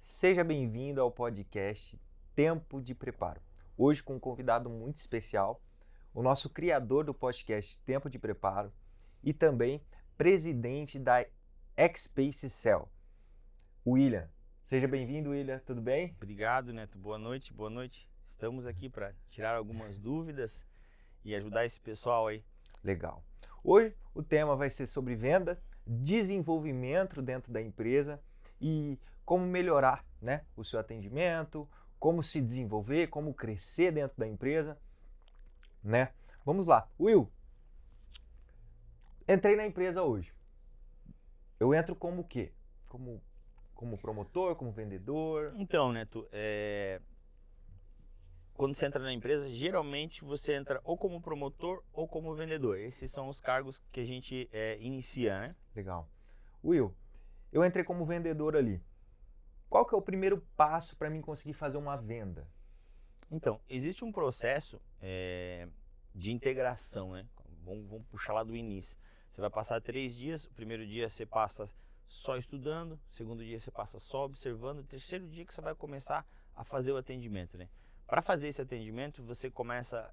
Seja bem-vindo ao podcast Tempo de Preparo. Hoje com um convidado muito especial, o nosso criador do podcast Tempo de Preparo e também presidente da X-Space Cell, o William. Seja bem-vindo, William. Tudo bem? Obrigado, Neto. Boa noite, boa noite. Estamos aqui para tirar algumas dúvidas e ajudar esse pessoal aí. Legal. Hoje o tema vai ser sobre venda, desenvolvimento dentro da empresa e como melhorar, né, o seu atendimento, como se desenvolver, como crescer dentro da empresa, né? Vamos lá. Will, entrei na empresa hoje. Eu entro como o quê? Como promotor, como vendedor? Então, Neto, quando você entra na empresa, geralmente você entra ou como promotor ou como vendedor. Esses são os cargos que a gente inicia, né? Legal. Will, eu entrei como vendedor ali. Qual que é o primeiro passo para mim conseguir fazer uma venda? Então, existe um processo de integração, né? Vamos puxar lá do início. Você vai passar 3 dias, o primeiro dia você passa só estudando, o segundo dia você passa só observando, o terceiro dia que você vai começar a fazer o atendimento, né? Para fazer esse atendimento, você começa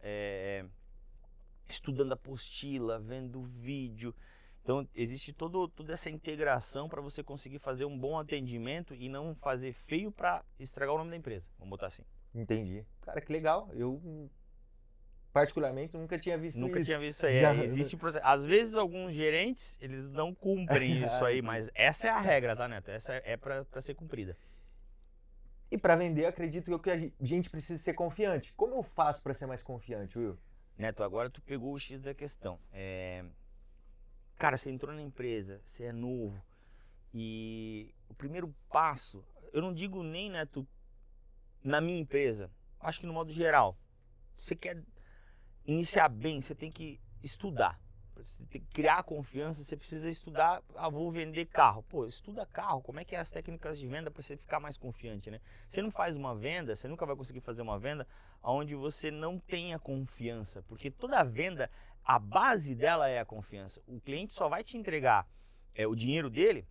estudando a apostila, vendo vídeo. Então, existe toda essa integração para você conseguir fazer um bom atendimento e não fazer feio para estragar o nome da empresa. Vamos botar assim. Entendi. Cara, que legal. Eu, particularmente, nunca tinha visto isso. Nunca tinha visto isso aí. Existe um processo. Às vezes, alguns gerentes, eles não cumprem isso aí, mas essa é a regra, tá, Neto? Essa é para ser cumprida. E para vender, acredito que a gente precisa ser confiante. Como eu faço para ser mais confiante, Will? Neto, agora tu pegou o X da questão. Cara, você entrou na empresa, você é novo e o primeiro passo, eu não digo nem, Neto, na minha empresa, acho que no modo geral, você quer iniciar bem, você tem que estudar. Você tem que criar confiança, você precisa estudar. Vou vender carro. Pô, estuda carro, como é que é as técnicas de venda para você ficar mais confiante, né? Você não faz uma venda, você nunca vai conseguir fazer uma venda onde você não tenha confiança, porque toda venda, a base dela é a confiança. O cliente só vai te entregar o dinheiro dele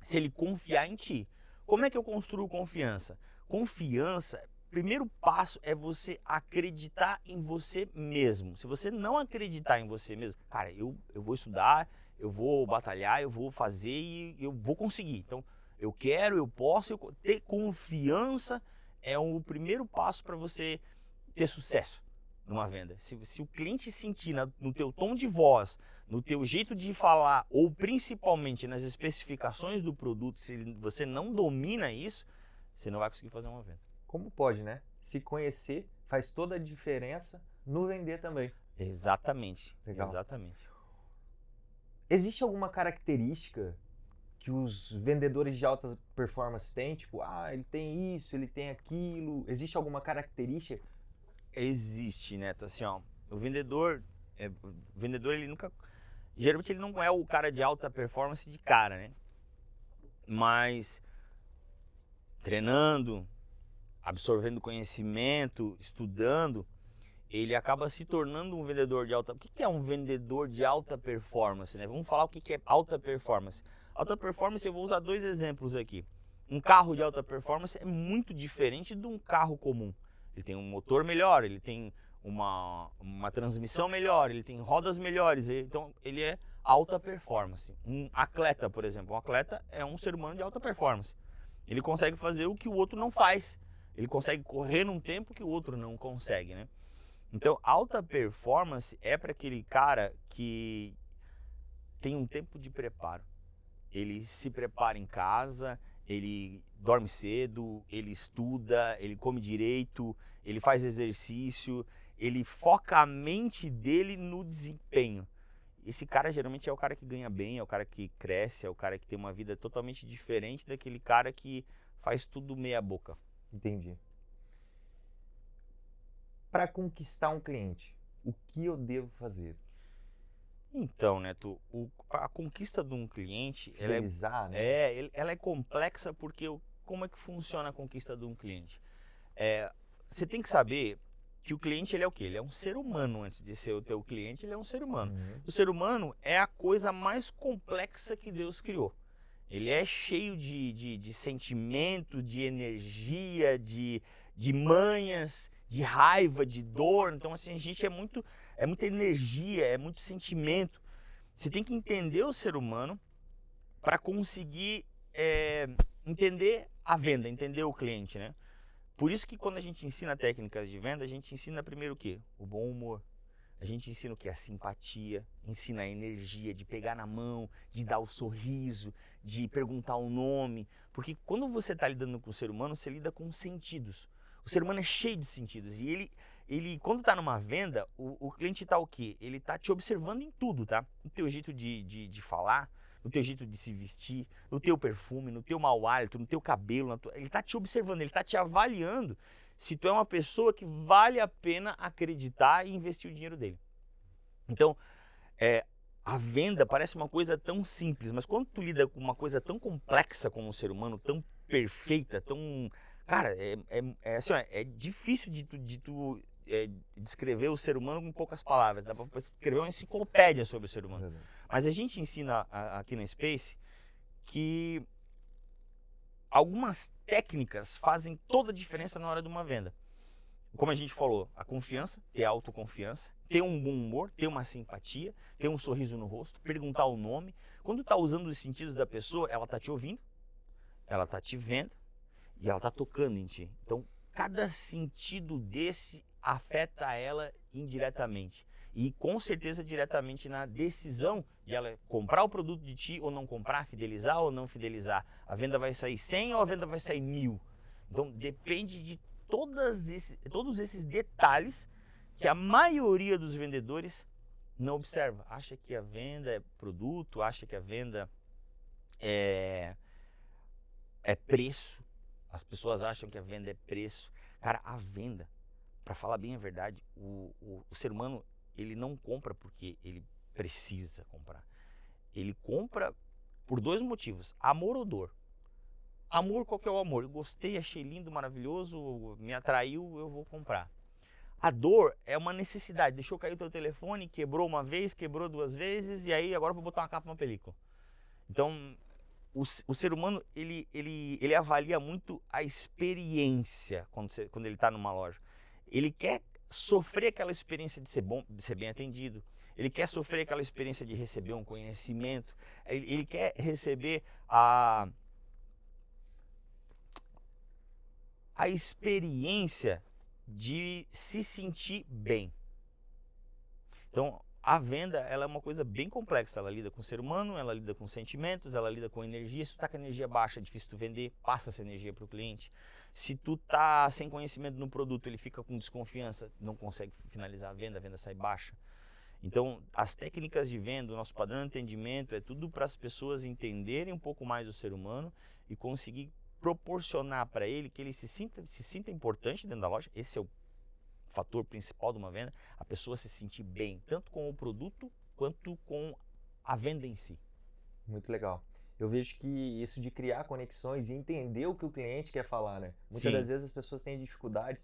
se ele confiar em ti. Como é que eu construo confiança? Confiança, primeiro passo é você acreditar em você mesmo. Se você não acreditar em você mesmo, cara, eu vou estudar, eu vou batalhar, eu vou fazer e eu vou conseguir. Então, eu quero, eu posso, ter confiança é o primeiro passo para você ter sucesso numa venda. Se o cliente sentir no teu tom de voz, no teu jeito de falar, ou principalmente nas especificações do produto, se você não domina isso, você não vai conseguir fazer uma venda. Como pode, né? Se conhecer faz toda a diferença no vender também. Exatamente. Legal. Exatamente. Existe alguma característica que os vendedores de alta performance têm? Tipo, ele tem isso, ele tem aquilo. Existe alguma característica? Existe, Neto. Assim, ó, o vendedor ele nunca... Geralmente ele não é o cara de alta performance de cara, né? Mas treinando, absorvendo conhecimento, estudando, ele acaba se tornando um vendedor de alta... O que é um vendedor de alta performance, né? Vamos falar o que é alta performance. Alta performance, eu vou usar 2 exemplos aqui. Um carro de alta performance é muito diferente de um carro comum. Ele tem um motor melhor, ele tem uma transmissão melhor, ele tem rodas melhores, então ele é alta performance. Um atleta, por exemplo, um atleta é um ser humano de alta performance. Ele consegue fazer o que o outro não faz. Ele consegue correr num tempo que o outro não consegue, né? Então, alta performance é para aquele cara que tem um tempo de preparo. Ele se prepara em casa, ele dorme cedo, ele estuda, ele come direito, ele faz exercício, ele foca a mente dele no desempenho. Esse cara geralmente é o cara que ganha bem, é o cara que cresce, é o cara que tem uma vida totalmente diferente daquele cara que faz tudo meia boca. Entendi. Para conquistar um cliente, o que eu devo fazer? Então, Neto, a conquista de um cliente, Fidelizar, né? ela é complexa porque como é que funciona a conquista de um cliente? Você tem que saber que o cliente ele é o quê? Ele é um ser humano. Antes de ser o teu cliente, ele é um ser humano. Uhum. O ser humano é a coisa mais complexa que Deus criou. Ele é cheio de sentimento, de energia, de manhas, de raiva, de dor. Então, assim, a gente é muita energia, é muito sentimento. Você tem que entender o ser humano para conseguir entender a venda, entender o cliente, né? Por isso que quando a gente ensina técnicas de venda, a gente ensina primeiro o quê? O bom humor. A gente ensina o que? A simpatia, ensina a energia de pegar na mão, de dar o sorriso, de perguntar o nome. Porque quando você está lidando com o ser humano, você lida com sentidos. O ser humano é cheio de sentidos. E ele quando está numa venda, o cliente está o quê? Ele está te observando em tudo, tá? No teu jeito de falar, no teu jeito de se vestir, no teu perfume, no teu mau hálito, no teu cabelo. Ele está te observando, ele está te avaliando se tu é uma pessoa que vale a pena acreditar e investir o dinheiro dele. Então, a venda parece uma coisa tão simples, mas quando tu lida com uma coisa tão complexa como um ser humano, tão perfeita, tão... Cara, assim, é difícil de tu descrever o ser humano com poucas palavras. Dá para escrever uma enciclopédia sobre o ser humano. Mas a gente ensina aqui na Space que algumas técnicas fazem toda a diferença na hora de uma venda. Como a gente falou, a confiança, ter autoconfiança, ter um bom humor, ter uma simpatia, ter um sorriso no rosto, perguntar o nome. Quando está usando os sentidos da pessoa, ela está te ouvindo, ela está te vendo e ela está tocando em ti. Então, cada sentido desse afeta ela indiretamente. E com certeza diretamente na decisão de ela comprar o produto de ti ou não comprar, fidelizar ou não fidelizar. A venda vai sair 100 ou a venda vai sair 1000. Então depende de todos esses detalhes que a maioria dos vendedores não observa. Acha que a venda é produto, acha que a venda é preço. As pessoas acham que a venda é preço. Cara, a venda, para falar bem a verdade, o ser humano, ele não compra porque ele precisa comprar. Ele compra por dois motivos: amor ou dor. Amor, qual que é o amor? Eu gostei, achei lindo, maravilhoso, me atraiu, eu vou comprar. A dor é uma necessidade. Deixou cair o teu telefone, quebrou uma vez, quebrou 2 vezes, e aí agora eu vou botar uma capa numa película. Então, o ser humano, ele avalia muito a experiência quando ele está numa loja. Ele quer sofrer aquela experiência de ser bom, de ser bem atendido. Ele quer sofrer aquela experiência de receber um conhecimento. Ele quer receber a experiência de se sentir bem. Então, a venda, ela é uma coisa bem complexa. Ela lida com o ser humano, ela lida com sentimentos, ela lida com energia. Se tu tá com a energia baixa, é difícil tu vender, passa essa energia para o cliente. Se tu tá sem conhecimento no produto, ele fica com desconfiança, não consegue finalizar a venda sai baixa. Então, as técnicas de venda, o nosso padrão de atendimento, é tudo para as pessoas entenderem um pouco mais o ser humano e conseguir proporcionar para ele que ele se sinta importante dentro da loja. Esse é o fator principal de uma venda, a pessoa se sentir bem, tanto com o produto quanto com a venda em si. Muito legal. Eu vejo que isso de criar conexões e entender o que o cliente quer falar, né? Muitas das vezes as pessoas têm dificuldade.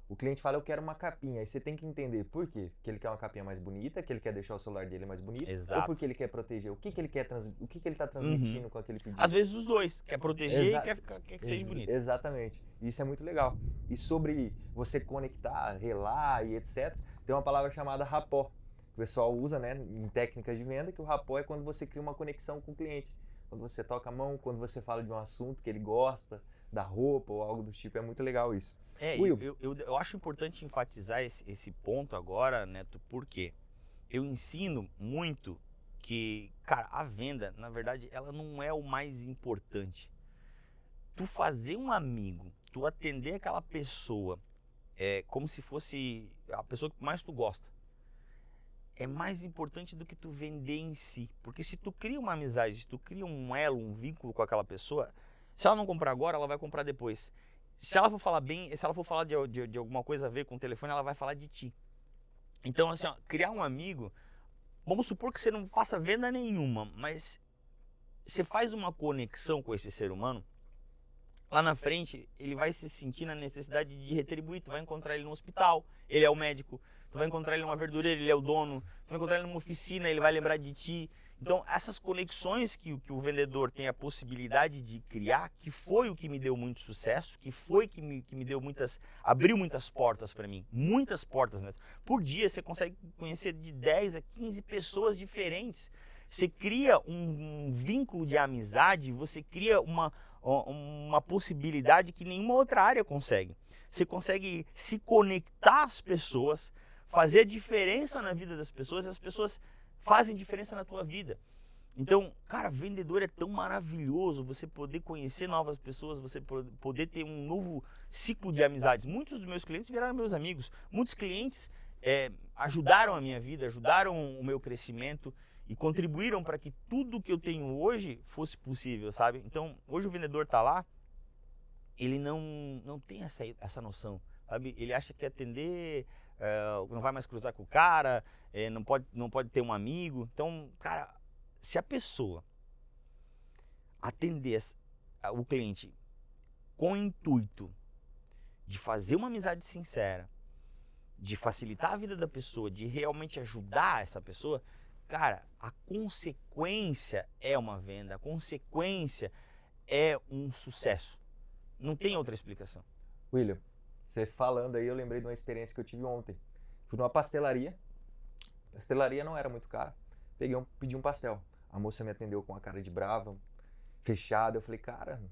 O cliente fala, eu quero uma capinha. Aí você tem que entender por quê. Que ele quer uma capinha mais bonita, que ele quer deixar o celular dele mais bonito. Exato. Ou porque ele quer proteger. O que ele quer o que ele está transmitindo com aquele pedido. Às vezes os dois. Quer proteger e quer que seja bonito. Exatamente. Isso é muito legal. E sobre você conectar, relar e etc., tem uma palavra chamada rapport. O pessoal usa, né, em técnicas de venda, que o rapport é quando você cria uma conexão com o cliente. Quando você toca a mão, quando você fala de um assunto que ele gosta, da roupa ou algo do tipo. É muito legal isso. Eu acho importante enfatizar esse ponto agora, Neto, porque eu ensino muito que, cara, a venda, na verdade, ela não é o mais importante. Tu fazer um amigo, tu atender aquela pessoa como se fosse a pessoa que mais tu gosta, é mais importante do que tu vender em si. Porque se tu cria uma amizade, se tu cria um elo, um vínculo com aquela pessoa, se ela não comprar agora, ela vai comprar depois. Se ela for falar bem, se ela for falar de alguma coisa a ver com o telefone, ela vai falar de ti. Então, assim, ó, criar um amigo, vamos supor que você não faça venda nenhuma, mas você faz uma conexão com esse ser humano, lá na frente ele vai se sentir na necessidade de retribuir. Tu vai encontrar ele no hospital, ele é o médico. Tu vai encontrar ele numa verdureira, ele é o dono. Tu vai encontrar ele numa oficina, ele vai lembrar de ti. Então, essas conexões que o vendedor tem a possibilidade de criar, que foi o que me deu muito sucesso, que foi que me deu abriu muitas portas para mim. Muitas portas, né? Por dia você consegue conhecer de 10 a 15 pessoas diferentes. Você cria um vínculo de amizade, você cria uma possibilidade que nenhuma outra área consegue. Você consegue se conectar às pessoas, fazer a diferença na vida das pessoas, e as pessoas fazem diferença na tua vida. Então, cara, vendedor é tão maravilhoso, você poder conhecer novas pessoas, você poder ter um novo ciclo de amizades. Muitos dos meus clientes viraram meus amigos, muitos clientes ajudaram a minha vida, ajudaram o meu crescimento e contribuíram para que tudo que eu tenho hoje fosse possível, sabe? Então, hoje o vendedor está lá, ele não tem essa noção, sabe? Ele acha que atender, não vai mais cruzar com o cara, não pode ter um amigo. Então, cara, se a pessoa atender o cliente com o intuito de fazer uma amizade sincera, de facilitar a vida da pessoa, de realmente ajudar essa pessoa, cara, a consequência é uma venda, a consequência é um sucesso. Não tem outra explicação. William, você falando aí, eu lembrei de uma experiência que eu tive ontem. Fui numa pastelaria, a pastelaria não era muito cara, pedi um pastel. A moça me atendeu com a cara de brava, fechada. Eu falei, cara,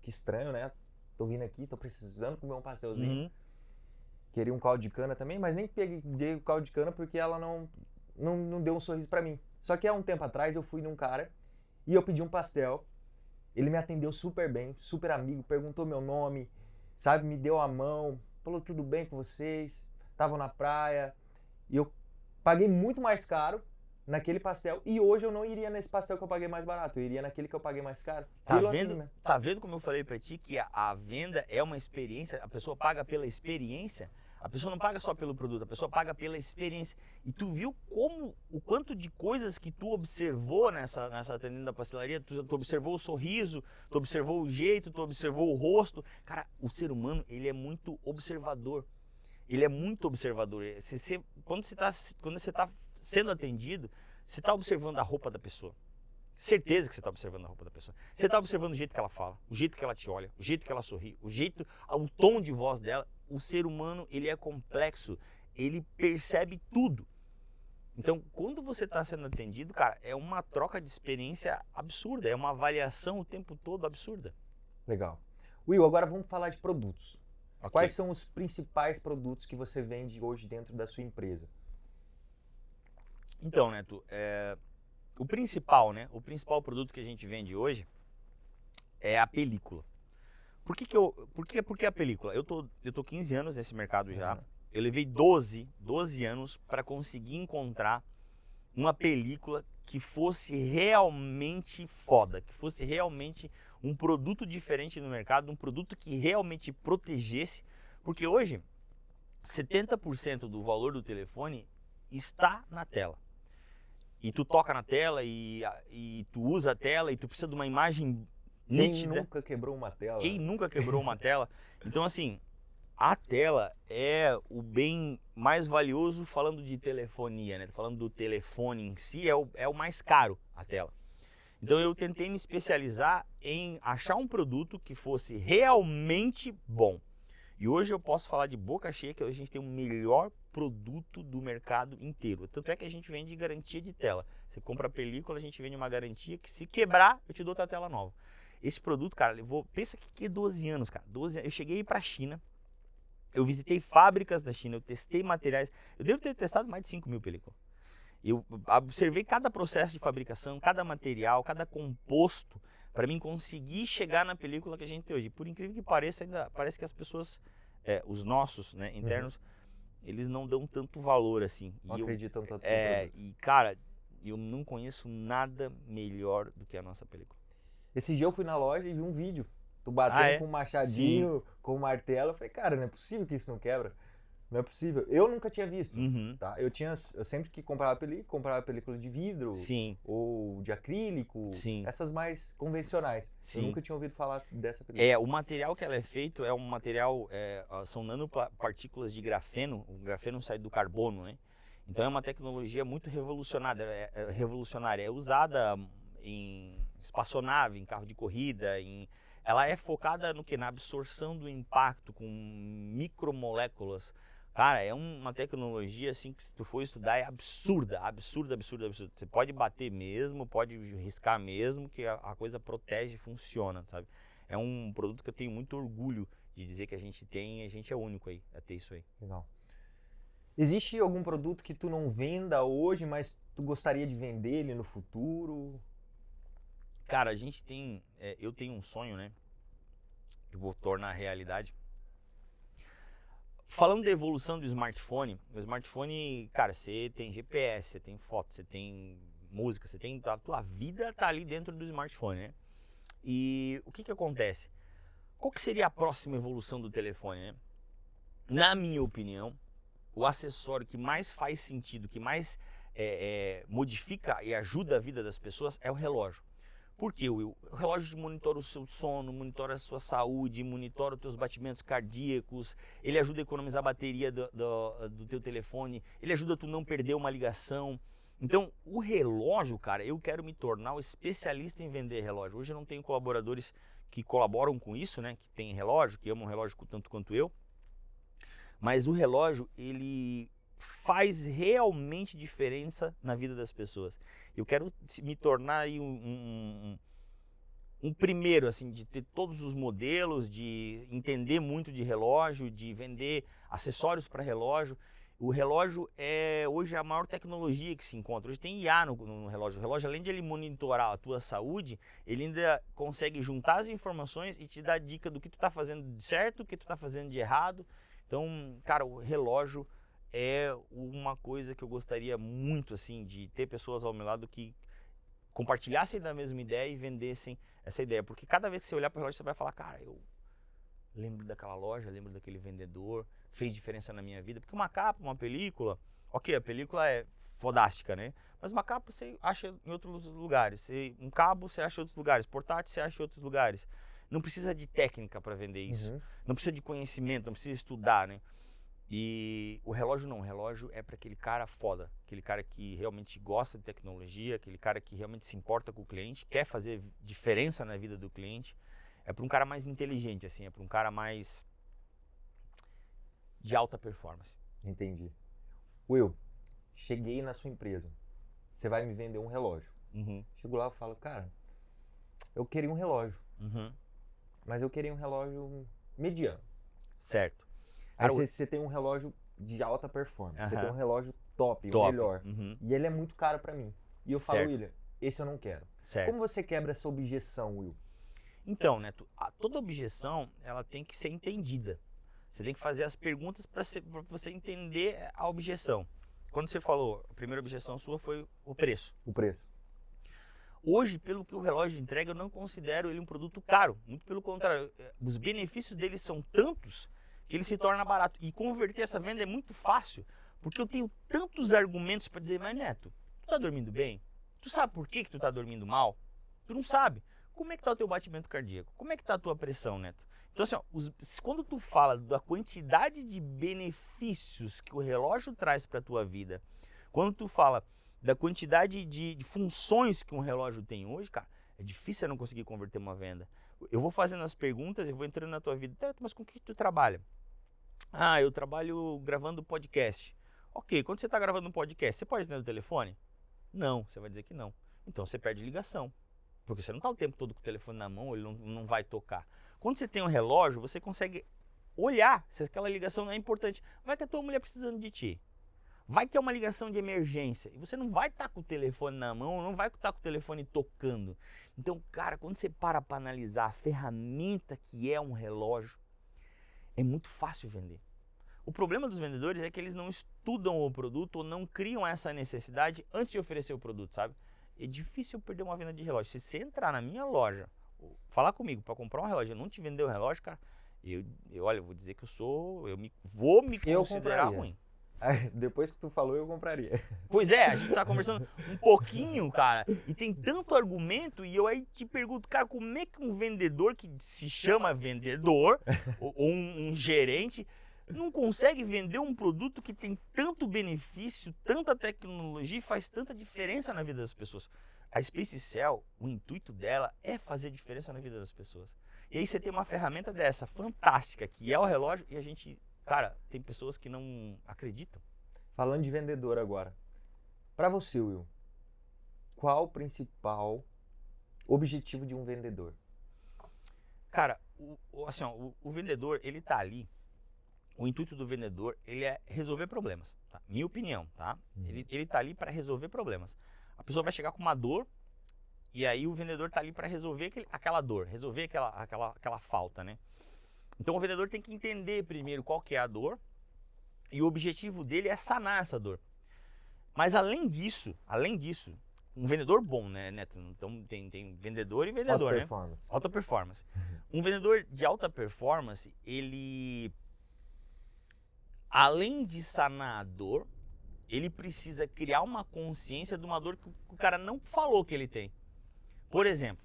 que estranho, né? Tô vindo aqui, tô precisando comer um pastelzinho. Uhum. Queria um caldo de cana também, mas nem peguei o caldo de cana porque ela não deu um sorriso pra mim. Só que há um tempo atrás eu fui num cara e eu pedi um pastel. Ele me atendeu super bem, super amigo, perguntou meu nome, sabe? Me deu a mão, falou tudo bem com vocês, estavam na praia. E eu paguei muito mais caro naquele pastel e hoje eu não iria nesse pastel que eu paguei mais barato, eu iria naquele que eu paguei mais caro. Tá vendo como eu falei pra ti que a venda é uma experiência, a pessoa paga pela experiência? A pessoa não paga só pelo produto, a pessoa paga pela experiência. E tu viu o quanto de coisas que tu observou nessa atendendo da pastelaria, tu observou o sorriso, tu observou o jeito, tu observou o rosto. Cara, o ser humano, ele é muito observador. Ele é muito observador. Quando você está sendo atendido, você está observando a roupa da pessoa. Certeza que você está observando a roupa da pessoa. Você está observando o jeito que ela fala, o jeito que ela te olha, o jeito que ela sorri, o tom de voz dela. O ser humano, ele é complexo, ele percebe tudo. Então, quando você está sendo atendido, cara, é uma troca de experiência absurda, é uma avaliação o tempo todo absurda. Legal. Will, agora vamos falar de produtos. Okay. Quais são os principais produtos que você vende hoje dentro da sua empresa? Então, Neto, o principal produto que a gente vende hoje é a película. Por que a película? Eu tô 15 anos nesse mercado já. Uhum. Eu levei 12 anos para conseguir encontrar uma película que fosse realmente foda, que fosse realmente um produto diferente no mercado, um produto que realmente protegesse, porque hoje 70% do valor do telefone está na tela. E tu toca na tela e tu usa a tela e tu precisa de uma imagem nítida. Quem nunca quebrou uma tela? Quem nunca quebrou uma tela? Então, assim, a tela é o bem mais valioso falando de telefonia, né? Falando do telefone em si, é o mais caro, a tela. Então, eu tentei me especializar em achar um produto que fosse realmente bom. E hoje eu posso falar de boca cheia que a gente tem o melhor produto do mercado inteiro. Tanto é que a gente vende garantia de tela. Você compra a película, a gente vende uma garantia que se quebrar, eu te dou outra tela nova. Esse produto, cara, pensa que é 12 anos, cara. 12 anos. Eu cheguei para a China, eu visitei fábricas da China, eu testei materiais. Eu devo ter testado mais de 5.000 películas. Eu observei cada processo de fabricação, cada material, cada composto, para mim conseguir chegar na película que a gente tem hoje. Por incrível que pareça, ainda parece que as pessoas, os nossos, né, internos, eles não dão tanto valor assim. Não acreditam tanto no produto. E, cara, eu não conheço nada melhor do que a nossa película. Esse dia eu fui na loja e vi um vídeo. Tu batendo com um machadinho, com um martelo. Eu falei, cara, não é possível que isso não quebra. Não é possível. Eu nunca tinha visto, tá? Eu sempre que comprava película de vidro, ou de acrílico, essas mais convencionais. Eu nunca tinha ouvido falar dessa película. O material que ela é feito é um material, são nanopartículas de grafeno. O grafeno sai do carbono, né? Então é uma tecnologia muito revolucionária, é usada em espaçonave, em carro de corrida, ela é focada no que? Na absorção do impacto com micromoléculas. Cara, é uma tecnologia assim que se tu for estudar é absurda. Você pode bater mesmo, pode riscar mesmo, que a coisa protege e funciona, sabe? É um produto que eu tenho muito orgulho de dizer que a gente tem, a gente é único aí, a ter isso aí. Legal. Existe algum produto que tu não venda hoje, mas tu gostaria de vender ele no futuro? Cara, a gente tem, eu tenho um sonho, né? Eu vou tornar realidade. Falando da evolução do smartphone, o smartphone, cara, você tem GPS, você tem foto, você tem música, você tem, a tua vida tá ali dentro do smartphone, né? E o que acontece? Qual que seria a próxima evolução do telefone, né? Na minha opinião, o acessório que mais faz sentido, que mais modifica e ajuda a vida das pessoas é o relógio. Por quê, Will? O relógio monitora o seu sono, monitora a sua saúde, monitora os teus batimentos cardíacos, ele ajuda a economizar a bateria do teu telefone, ele ajuda a tu não perder uma ligação. Então, o relógio, cara, eu quero me tornar o especialista em vender relógio. Hoje eu não tenho colaboradores que colaboram com isso, né, que tem relógio, que amam relógio tanto quanto eu. Mas o relógio, ele faz realmente diferença na vida das pessoas. Eu quero me tornar aí um primeiro, assim, de ter todos os modelos, de entender muito de relógio, de vender acessórios para relógio. O relógio é hoje a maior tecnologia que se encontra. Hoje tem IA no relógio. O relógio, além de ele monitorar a tua saúde, ele ainda consegue juntar as informações e te dar dica do que tu está fazendo de certo, o que tu está fazendo de errado. Então, cara, o relógio é uma coisa que eu gostaria muito, assim, de ter pessoas ao meu lado que compartilhassem da mesma ideia e vendessem essa ideia. Porque cada vez que você olhar para o relógio, você vai falar, cara, eu lembro daquela loja, lembro daquele vendedor, fez diferença na minha vida. Porque uma capa, uma película, ok, a película é fodástica, né? Mas uma capa você acha em outros lugares, um cabo você acha em outros lugares, portátil você acha em outros lugares. Não precisa de técnica para vender isso, não precisa de conhecimento, não precisa estudar, né? E o relógio não, o relógio é para aquele cara foda, aquele cara que realmente gosta de tecnologia, aquele cara que realmente se importa com o cliente, quer fazer diferença na vida do cliente. É para um cara mais inteligente, assim, é para um cara mais de alta performance. Entendi. Will, cheguei na sua empresa, você vai me vender um relógio. Chego lá e falo, cara, eu queria um relógio, mas eu queria um relógio mediano. Certo. Aí você tem um relógio de alta performance, você tem um relógio top, o melhor, e ele é muito caro para mim. E eu falo, William, esse eu não quero. Certo. Como você quebra essa objeção, Will? Então, Neto, toda objeção ela tem que ser entendida. Você tem que fazer as perguntas para você entender a objeção. Quando você falou, a primeira objeção sua foi o preço. O preço. Hoje, pelo que o relógio entrega, eu não considero ele um produto caro. Muito pelo contrário, os benefícios dele são tantos que ele se torna barato. E converter essa venda é muito fácil, porque eu tenho tantos argumentos para dizer, mas Neto, tu tá dormindo bem? Tu sabe por que tu tá dormindo mal? Tu não sabe. Como é que tá o teu batimento cardíaco? Como é que tá a tua pressão, Neto? Então assim, ó, quando tu fala da quantidade de benefícios que o relógio traz para a tua vida, quando tu fala da quantidade de funções que um relógio tem hoje, cara, é difícil eu não conseguir converter uma venda. Eu vou fazendo as perguntas, eu vou entrando na tua vida. Mas com que tu trabalha? Ah, eu trabalho gravando podcast. Ok, quando você está gravando um podcast, você pode atender o telefone? Não, você vai dizer que não. Então você perde ligação. Porque você não está o tempo todo com o telefone na mão, ele não vai tocar. Quando você tem um relógio, você consegue olhar se aquela ligação não é importante. Vai que a tua mulher precisando de ti. Vai que é uma ligação de emergência. E você não vai estar com o telefone na mão, não vai estar com o telefone tocando. Então, cara, quando você para analisar a ferramenta que é um relógio, é muito fácil vender. O problema dos vendedores é que eles não estudam o produto ou não criam essa necessidade antes de oferecer o produto, sabe? É difícil perder uma venda de relógio. Se você entrar na minha loja, falar comigo para comprar um relógio, eu não te vender um relógio, cara, olha, eu vou dizer que vou me considerar ruim. Depois que tu falou, eu compraria. Pois é, a gente tá conversando um pouquinho, cara, e tem tanto argumento, e eu aí te pergunto, cara, como é que um vendedor que se chama vendedor, ou um gerente, não consegue vender um produto que tem tanto benefício, tanta tecnologia e faz tanta diferença na vida das pessoas. A Space Cell, o intuito dela é fazer diferença na vida das pessoas. E aí você tem uma ferramenta dessa, fantástica, que é o relógio, e a gente, cara, tem pessoas que não acreditam. Falando de vendedor agora, para você, Will, qual o principal objetivo de um vendedor? Cara, o vendedor, ele tá ali, o intuito do vendedor, ele é resolver problemas, tá? Minha opinião, tá? Ele tá ali para resolver problemas. A pessoa vai chegar com uma dor, e aí o vendedor tá ali para resolver aquela dor, resolver aquela falta, né? Então o vendedor tem que entender primeiro qual que é a dor, e o objetivo dele é sanar essa dor. Mas além disso, um vendedor bom, né, Neto? Então tem vendedor e vendedor, né? Alta performance. Um vendedor de alta performance, ele, além de sanar a dor, ele precisa criar uma consciência de uma dor que o cara não falou que ele tem. Por exemplo,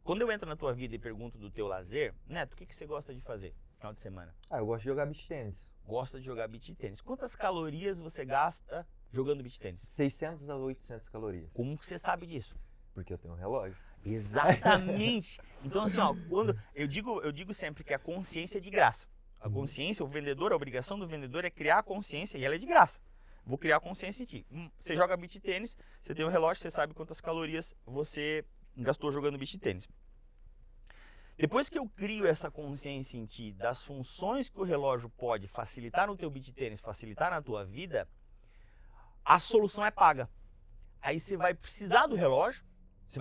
quando eu entro na tua vida e pergunto do teu lazer, Neto, o que você gosta de fazer no final de semana? Eu gosto de jogar beach tênis. Gosta de jogar beach tênis. Quantas calorias você gasta jogando beach tênis? 600 a 800 calorias. Como você sabe disso? Porque eu tenho um relógio. Exatamente. Então assim, ó, quando eu digo sempre que a consciência é de graça. A consciência, o vendedor, a obrigação do vendedor é criar a consciência e ela é de graça. Vou criar a consciência em ti. Você joga beach tênis, você tem um relógio, você sabe quantas calorias você gastou jogando beach tênis. Depois que eu crio essa consciência em ti das funções que o relógio pode facilitar no teu beach tênis, facilitar na tua vida, a solução é paga. Aí você vai precisar do relógio, você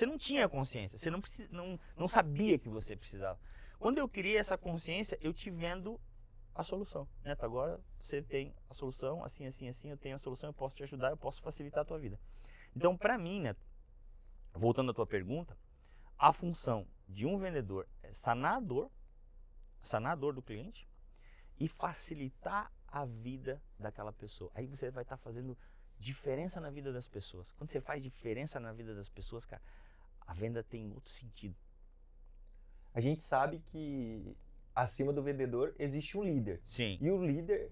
não tinha consciência, você não sabia que você precisava. Quando eu criei essa consciência, eu te vendo a solução. Neto, agora você tem a solução, assim, eu tenho a solução, eu posso te ajudar, eu posso facilitar a tua vida. Então, para mim, Neto, voltando à tua pergunta, a função de um vendedor é sanar a dor do cliente e facilitar a vida daquela pessoa. Aí você vai estar fazendo diferença na vida das pessoas. Quando você faz diferença na vida das pessoas, cara, a venda tem outro sentido. A gente sabe que acima do vendedor existe um líder. Sim. E o líder,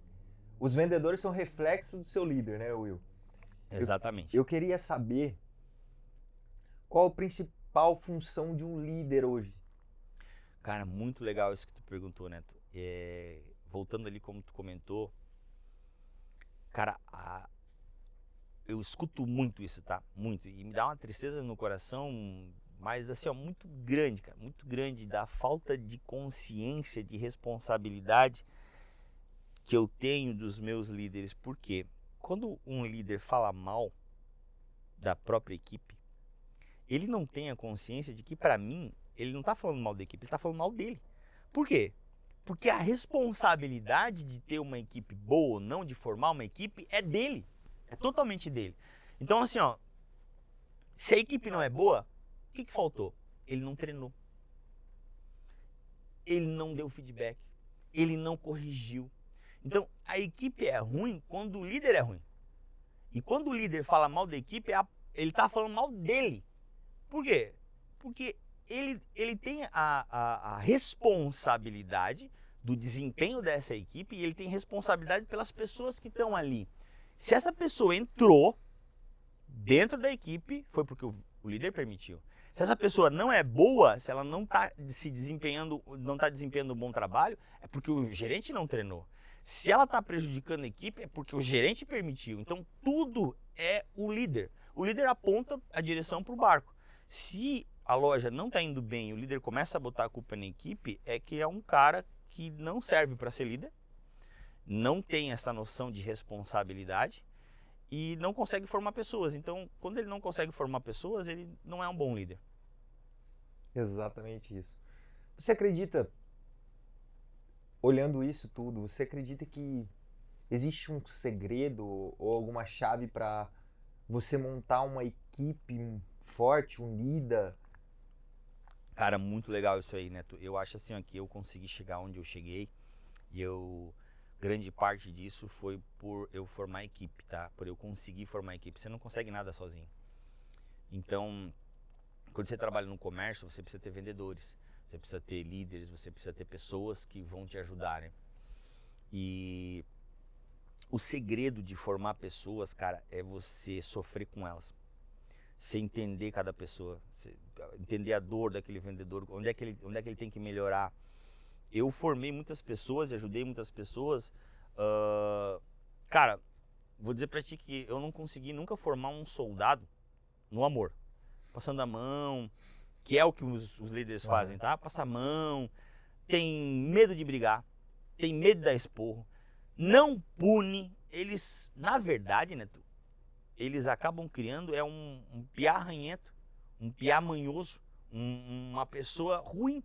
os vendedores são reflexo do seu líder, né, Will? Exatamente. Eu queria saber qual a principal função de um líder hoje. Cara, muito legal isso que tu perguntou, Neto. Voltando ali como tu comentou, cara, eu escuto muito isso, tá? Muito. E me dá uma tristeza no coração, mas assim, ó, muito grande, cara. Muito grande da falta de consciência, de responsabilidade que eu tenho dos meus líderes. Por quê? Quando um líder fala mal da própria equipe, ele não tem a consciência de que, para mim, ele não está falando mal da equipe, ele está falando mal dele. Por quê? Porque a responsabilidade de ter uma equipe boa ou não, de formar uma equipe, é dele. É totalmente dele. Então, assim, ó, se a equipe não é boa, o que faltou? Ele não treinou. Ele não deu feedback. Ele não corrigiu. Então, a equipe é ruim quando o líder é ruim. E quando o líder fala mal da equipe, ele está falando mal dele. Por quê? Porque ele tem a responsabilidade do desempenho dessa equipe e ele tem responsabilidade pelas pessoas que estão ali. Se essa pessoa entrou dentro da equipe, foi porque o líder permitiu. Se essa pessoa não é boa, se ela não está desempenhando um bom trabalho, é porque o gerente não treinou. Se ela está prejudicando a equipe, é porque o gerente permitiu. Então, tudo é o líder. O líder aponta a direção para o barco. Se a loja não está indo bem e o líder começa a botar a culpa na equipe, é que é um cara que não serve para ser líder, não tem essa noção de responsabilidade e não consegue formar pessoas. Então, quando ele não consegue formar pessoas, ele não é um bom líder. Exatamente isso. Você acredita, olhando isso tudo, você acredita que existe um segredo ou alguma chave para você montar uma equipe forte, unida? Cara, muito legal isso aí, Neto. Eu acho assim, ó, que eu consegui chegar onde eu cheguei e grande parte disso foi por eu formar equipe, tá? Por eu conseguir formar equipe. Você não consegue nada sozinho. Então, quando você trabalha no comércio, você precisa ter vendedores. Você precisa ter líderes, você precisa ter pessoas que vão te ajudar, né? E o segredo de formar pessoas, cara, é você sofrer com elas. Você entender cada pessoa, você entender a dor daquele vendedor, onde é que ele tem que melhorar. Eu formei muitas pessoas e ajudei muitas pessoas. Cara, vou dizer pra ti que eu não consegui nunca formar um soldado no amor. Passando a mão, que é o que os líderes fazem, tá? Passa a mão, tem medo de brigar, tem medo de dar esporro, não pune. Eles, na verdade, né, eles acabam criando um piá ranhento, um piá manhoso, uma pessoa ruim.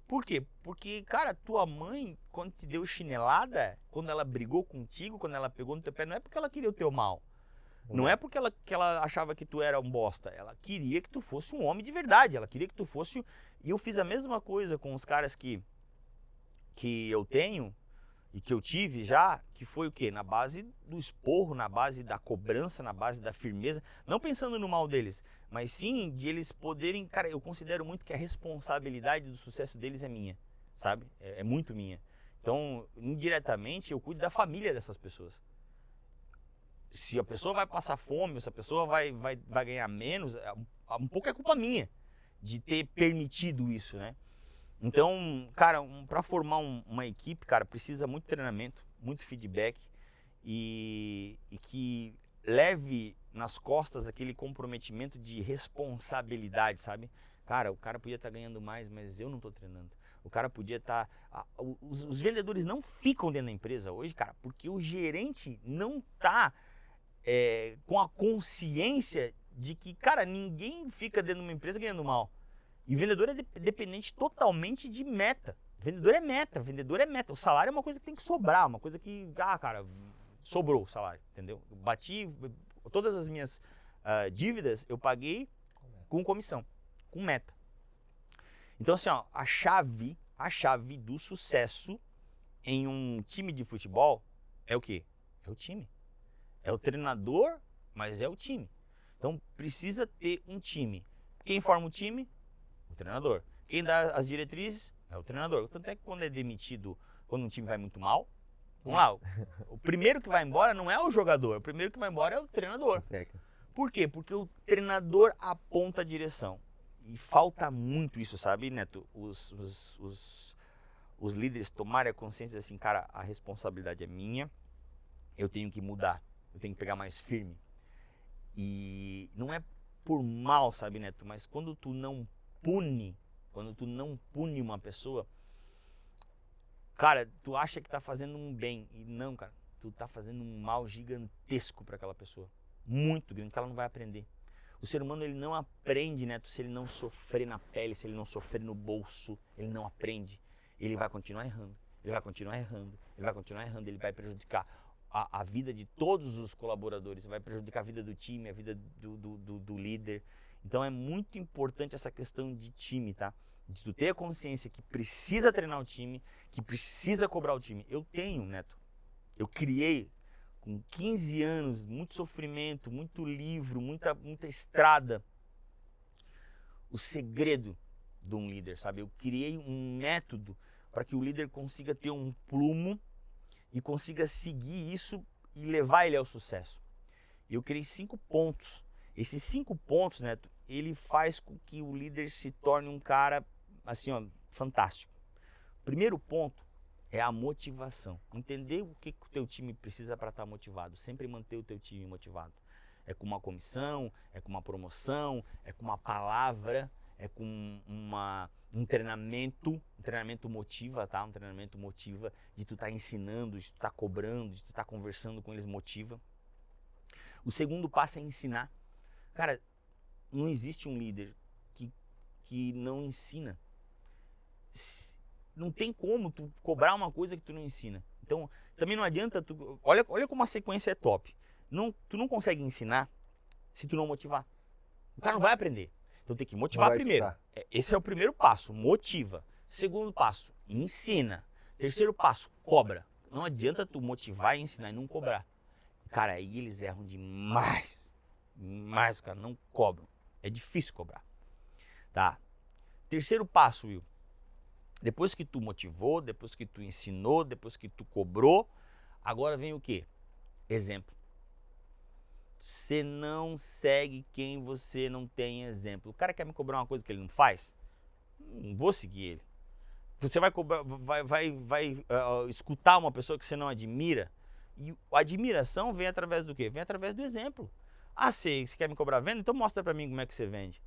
Por quê? Porque, cara, tua mãe, quando te deu chinelada, quando ela brigou contigo, quando ela pegou no teu pé, não é porque ela queria o teu mal. Não é porque ela achava que tu era um bosta. Ela queria que tu fosse um homem de verdade. Ela queria que tu fosse... E eu fiz a mesma coisa com os caras que eu tenho e que eu tive já, que foi o quê? Na base do esporro, na base da cobrança, na base da firmeza. Não pensando no mal deles, mas sim de eles poderem... Cara, eu considero muito que a responsabilidade do sucesso deles é minha, sabe? É muito minha. Então, indiretamente, eu cuido da família dessas pessoas. Se a pessoa vai passar fome, se a pessoa vai ganhar menos, um pouco é culpa minha de ter permitido isso, né? Então, cara, para formar uma equipe, cara, precisa muito treinamento, muito feedback e que leve nas costas aquele comprometimento de responsabilidade, sabe? Cara, o cara podia estar ganhando mais, mas eu não estou treinando. O cara podia estar... Os vendedores não ficam dentro da empresa hoje, cara, porque o gerente não está... com a consciência de que, cara, ninguém fica dentro de uma empresa ganhando mal. E vendedor é dependente totalmente de meta. Vendedor é meta. O salário é uma coisa que tem que sobrar, uma coisa que, cara, sobrou o salário, entendeu? Eu bati todas as minhas dívidas, eu paguei com comissão, com meta. Então, assim, ó, a chave do sucesso em um time de futebol é o quê? É o time. É o treinador, mas é o time. Então precisa ter um time. Quem forma o time? O treinador. Quem dá as diretrizes? É o treinador. Tanto é que quando é demitido, quando um time vai muito mal, vamos lá, o primeiro que vai embora não é o jogador, o primeiro que vai embora é o treinador. Por quê? Porque o treinador aponta a direção. E falta muito isso, sabe, Neto? Os líderes tomarem a consciência assim, cara, a responsabilidade é minha, eu tenho que mudar. Eu tenho que pegar mais firme. E não é por mal, sabe, Neto? Mas quando tu não pune uma pessoa, cara, tu acha que tá fazendo um bem. E não, cara, tu tá fazendo um mal gigantesco para aquela pessoa. Muito grande, que ela não vai aprender. O ser humano, ele não aprende, Neto, se ele não sofrer na pele, se ele não sofrer no bolso, ele não aprende. Ele vai continuar errando, ele vai prejudicar a vida de todos os colaboradores, vai prejudicar a vida do time, a vida do líder. Então é muito importante essa questão de time, tá? De tu ter a consciência que precisa treinar o time, que precisa cobrar o time. Eu tenho, Neto, eu criei com 15 anos, muito sofrimento, muito livro, muita estrada, o segredo de um líder, sabe? Eu criei um método para que o líder consiga ter um plumo e consiga seguir isso e levar ele ao sucesso. Eu criei 5 pontos. Esses 5 pontos, Neto, ele faz com que o líder se torne um cara, assim, ó, fantástico. Primeiro ponto é a motivação. Entender o que o teu time precisa para estar motivado. Sempre manter o teu time motivado. É com uma comissão, é com uma promoção, é com uma palavra, é com um treinamento. Um treinamento motiva, tá? Um treinamento motiva de tu estar ensinando, de tu estar cobrando, de tu estar conversando com eles, motiva. O segundo passo é ensinar. Cara, não existe um líder que não ensina. Não tem como tu cobrar uma coisa que tu não ensina. Então, também não adianta tu... Olha como a sequência é top. Tu não consegue ensinar se tu não motivar. O cara não vai aprender. Então tem que motivar primeiro. Esse é o primeiro passo, motiva. Segundo passo, ensina. Terceiro passo, cobra. Não adianta tu motivar, ensinar e não cobrar. Cara, aí eles erram demais. Demais, cara, não cobram. É difícil cobrar. Tá? Terceiro passo, Will. Depois que tu motivou, depois que tu ensinou, depois que tu cobrou, agora vem o quê? Exemplo. Você não segue quem você não tem exemplo. O cara quer me cobrar uma coisa que ele não faz? Não vou seguir ele. Você vai cobrar, escutar uma pessoa que você não admira? E a admiração vem através do quê? Vem através do exemplo. Ah, sei, você quer me cobrar venda? Então mostra pra mim como é que você vende.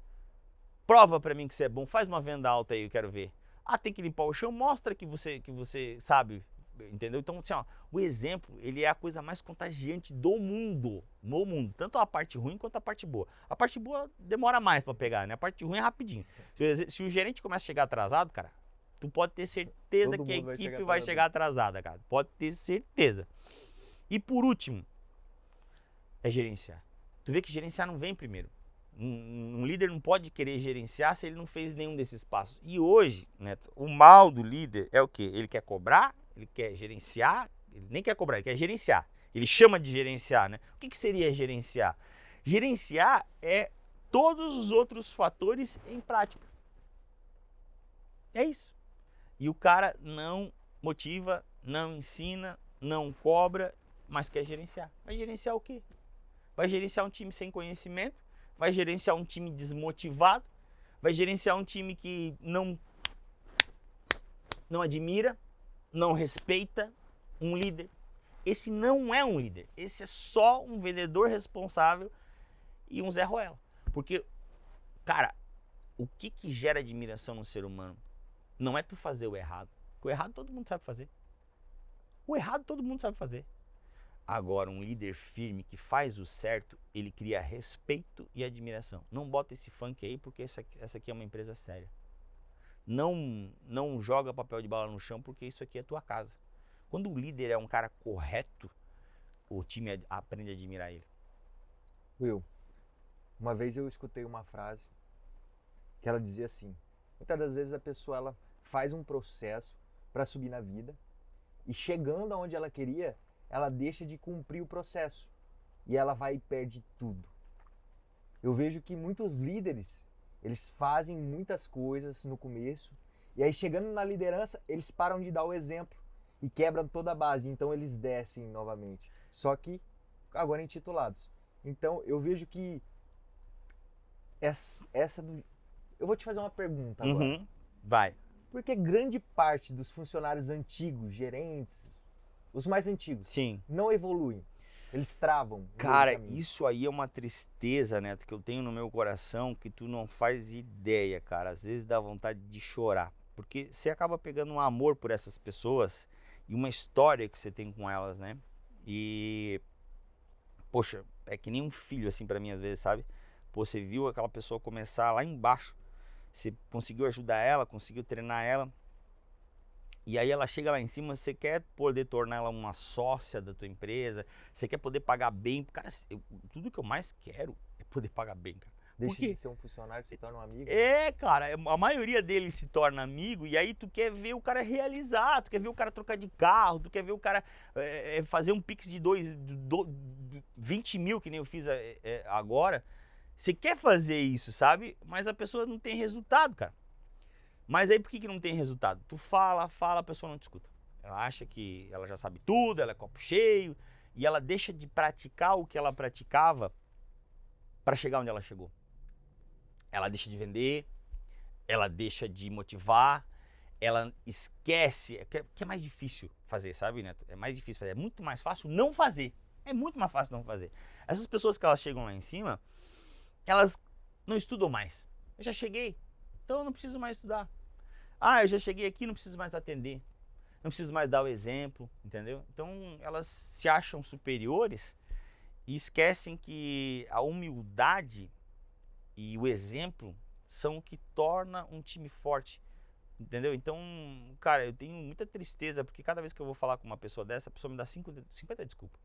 Prova pra mim que você é bom, faz uma venda alta aí, eu quero ver. Ah, tem que limpar o chão, mostra que você sabe, entendeu? Então, assim, ó, o exemplo, ele é a coisa mais contagiante do mundo, no mundo. Tanto a parte ruim quanto a parte boa. A parte boa demora mais pra pegar, né? A parte ruim é rapidinho. Se o gerente começa a chegar atrasado, cara, tu pode ter certeza que a equipe vai chegar atrasada, cara. Pode ter certeza. E por último, é gerenciar. Tu vê que gerenciar não vem primeiro. Um líder não pode querer gerenciar se ele não fez nenhum desses passos. E hoje, Neto, o mal do líder é o quê? Ele quer cobrar, ele quer gerenciar, ele nem quer cobrar, ele quer gerenciar. Ele chama de gerenciar, né? O que seria gerenciar? Gerenciar é todos os outros fatores em prática. É isso. E o cara não motiva, não ensina, não cobra, mas quer gerenciar. Vai gerenciar o quê? Vai gerenciar um time sem conhecimento, vai gerenciar um time desmotivado, vai gerenciar um time que não admira, não respeita um líder. Esse não é um líder, esse é só um vendedor responsável e um Zé Ruela. Porque, cara, o que gera admiração no ser humano? Não é tu fazer o errado. O errado todo mundo sabe fazer. O errado todo mundo sabe fazer. Agora, um líder firme que faz o certo, ele cria respeito e admiração. Não bota esse funk aí porque essa aqui é uma empresa séria. Não joga papel de bala no chão porque isso aqui é tua casa. Quando o líder é um cara correto, o time aprende a admirar ele. Will, uma vez eu escutei uma frase que ela dizia assim: muitas das vezes a pessoa ela faz um processo para subir na vida e chegando aonde ela queria, ela deixa de cumprir o processo e ela vai e perde tudo. Eu vejo que muitos líderes, eles fazem muitas coisas no começo e aí chegando na liderança, eles param de dar o exemplo e quebram toda a base, então eles descem novamente. Só que agora intitulados. Então eu vejo que eu vou te fazer uma pergunta agora. Vai. Porque grande parte dos funcionários antigos, gerentes, os mais antigos, sim, não evoluem. Eles travam. Cara, isso aí é uma tristeza, Neto, que eu tenho no meu coração que tu não faz ideia, cara. Às vezes dá vontade de chorar. Porque você acaba pegando um amor por essas pessoas e uma história que você tem com elas, né? E, poxa, é que nem um filho assim pra mim às vezes, sabe? Pô, você viu aquela pessoa começar lá embaixo. Você conseguiu ajudar ela, conseguiu treinar ela. E aí ela chega lá em cima, você quer poder tornar ela uma sócia da tua empresa, você quer poder pagar bem. Cara, tudo que eu mais quero é poder pagar bem, cara. Deixa de ser um funcionário, se torna um amigo. É, cara, a maioria deles se torna amigo e aí tu quer ver o cara realizar, tu quer ver o cara trocar de carro, tu quer ver o cara fazer um pix de 20 mil, que nem eu fiz agora. Você quer fazer isso, sabe? Mas a pessoa não tem resultado, cara. Mas aí por que não tem resultado? Tu fala, a pessoa não te escuta. Ela acha que ela já sabe tudo, ela é copo cheio e ela deixa de praticar o que ela praticava para chegar onde ela chegou. Ela deixa de vender, ela deixa de motivar, ela esquece, que é mais difícil fazer, sabe, Neto? É mais difícil fazer, é muito mais fácil não fazer. É muito mais fácil não fazer. Essas pessoas que elas chegam lá em cima, elas não estudam mais. Eu já cheguei, então eu não preciso mais estudar. Ah, eu já cheguei aqui, não preciso mais atender. Não preciso mais dar o exemplo, entendeu? Então elas se acham superiores e esquecem que a humildade e o exemplo são o que torna um time forte, entendeu? Então, cara, eu tenho muita tristeza porque cada vez que eu vou falar com uma pessoa dessa, a pessoa me dá 50 desculpas.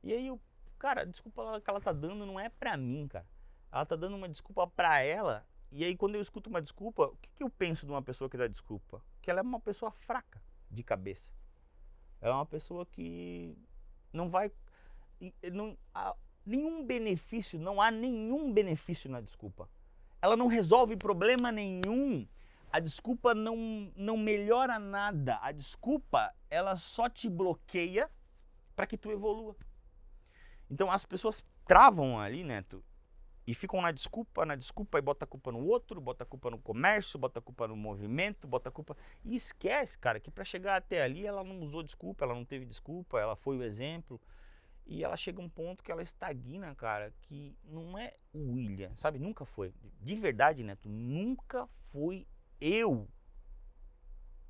E aí, cara, a desculpa que ela tá dando não é pra mim, cara. Ela tá dando uma desculpa pra ela. E aí quando eu escuto uma desculpa, o que eu penso de uma pessoa que dá desculpa? Que ela é uma pessoa fraca de cabeça. Ela é uma pessoa que não vai... não há nenhum benefício na desculpa. Ela não resolve problema nenhum. a desculpa não melhora nada. A desculpa, ela só te bloqueia para que tu evolua. Então as pessoas travam ali, Neto, e ficam na desculpa, e bota a culpa no outro, bota a culpa no comércio, bota a culpa no movimento, bota a culpa... E esquece, cara, que para chegar até ali ela não usou desculpa, ela não teve desculpa, ela foi o exemplo. E ela chega a um ponto que ela estagna, cara, que não é o William, sabe? Nunca foi. De verdade, Neto, nunca foi eu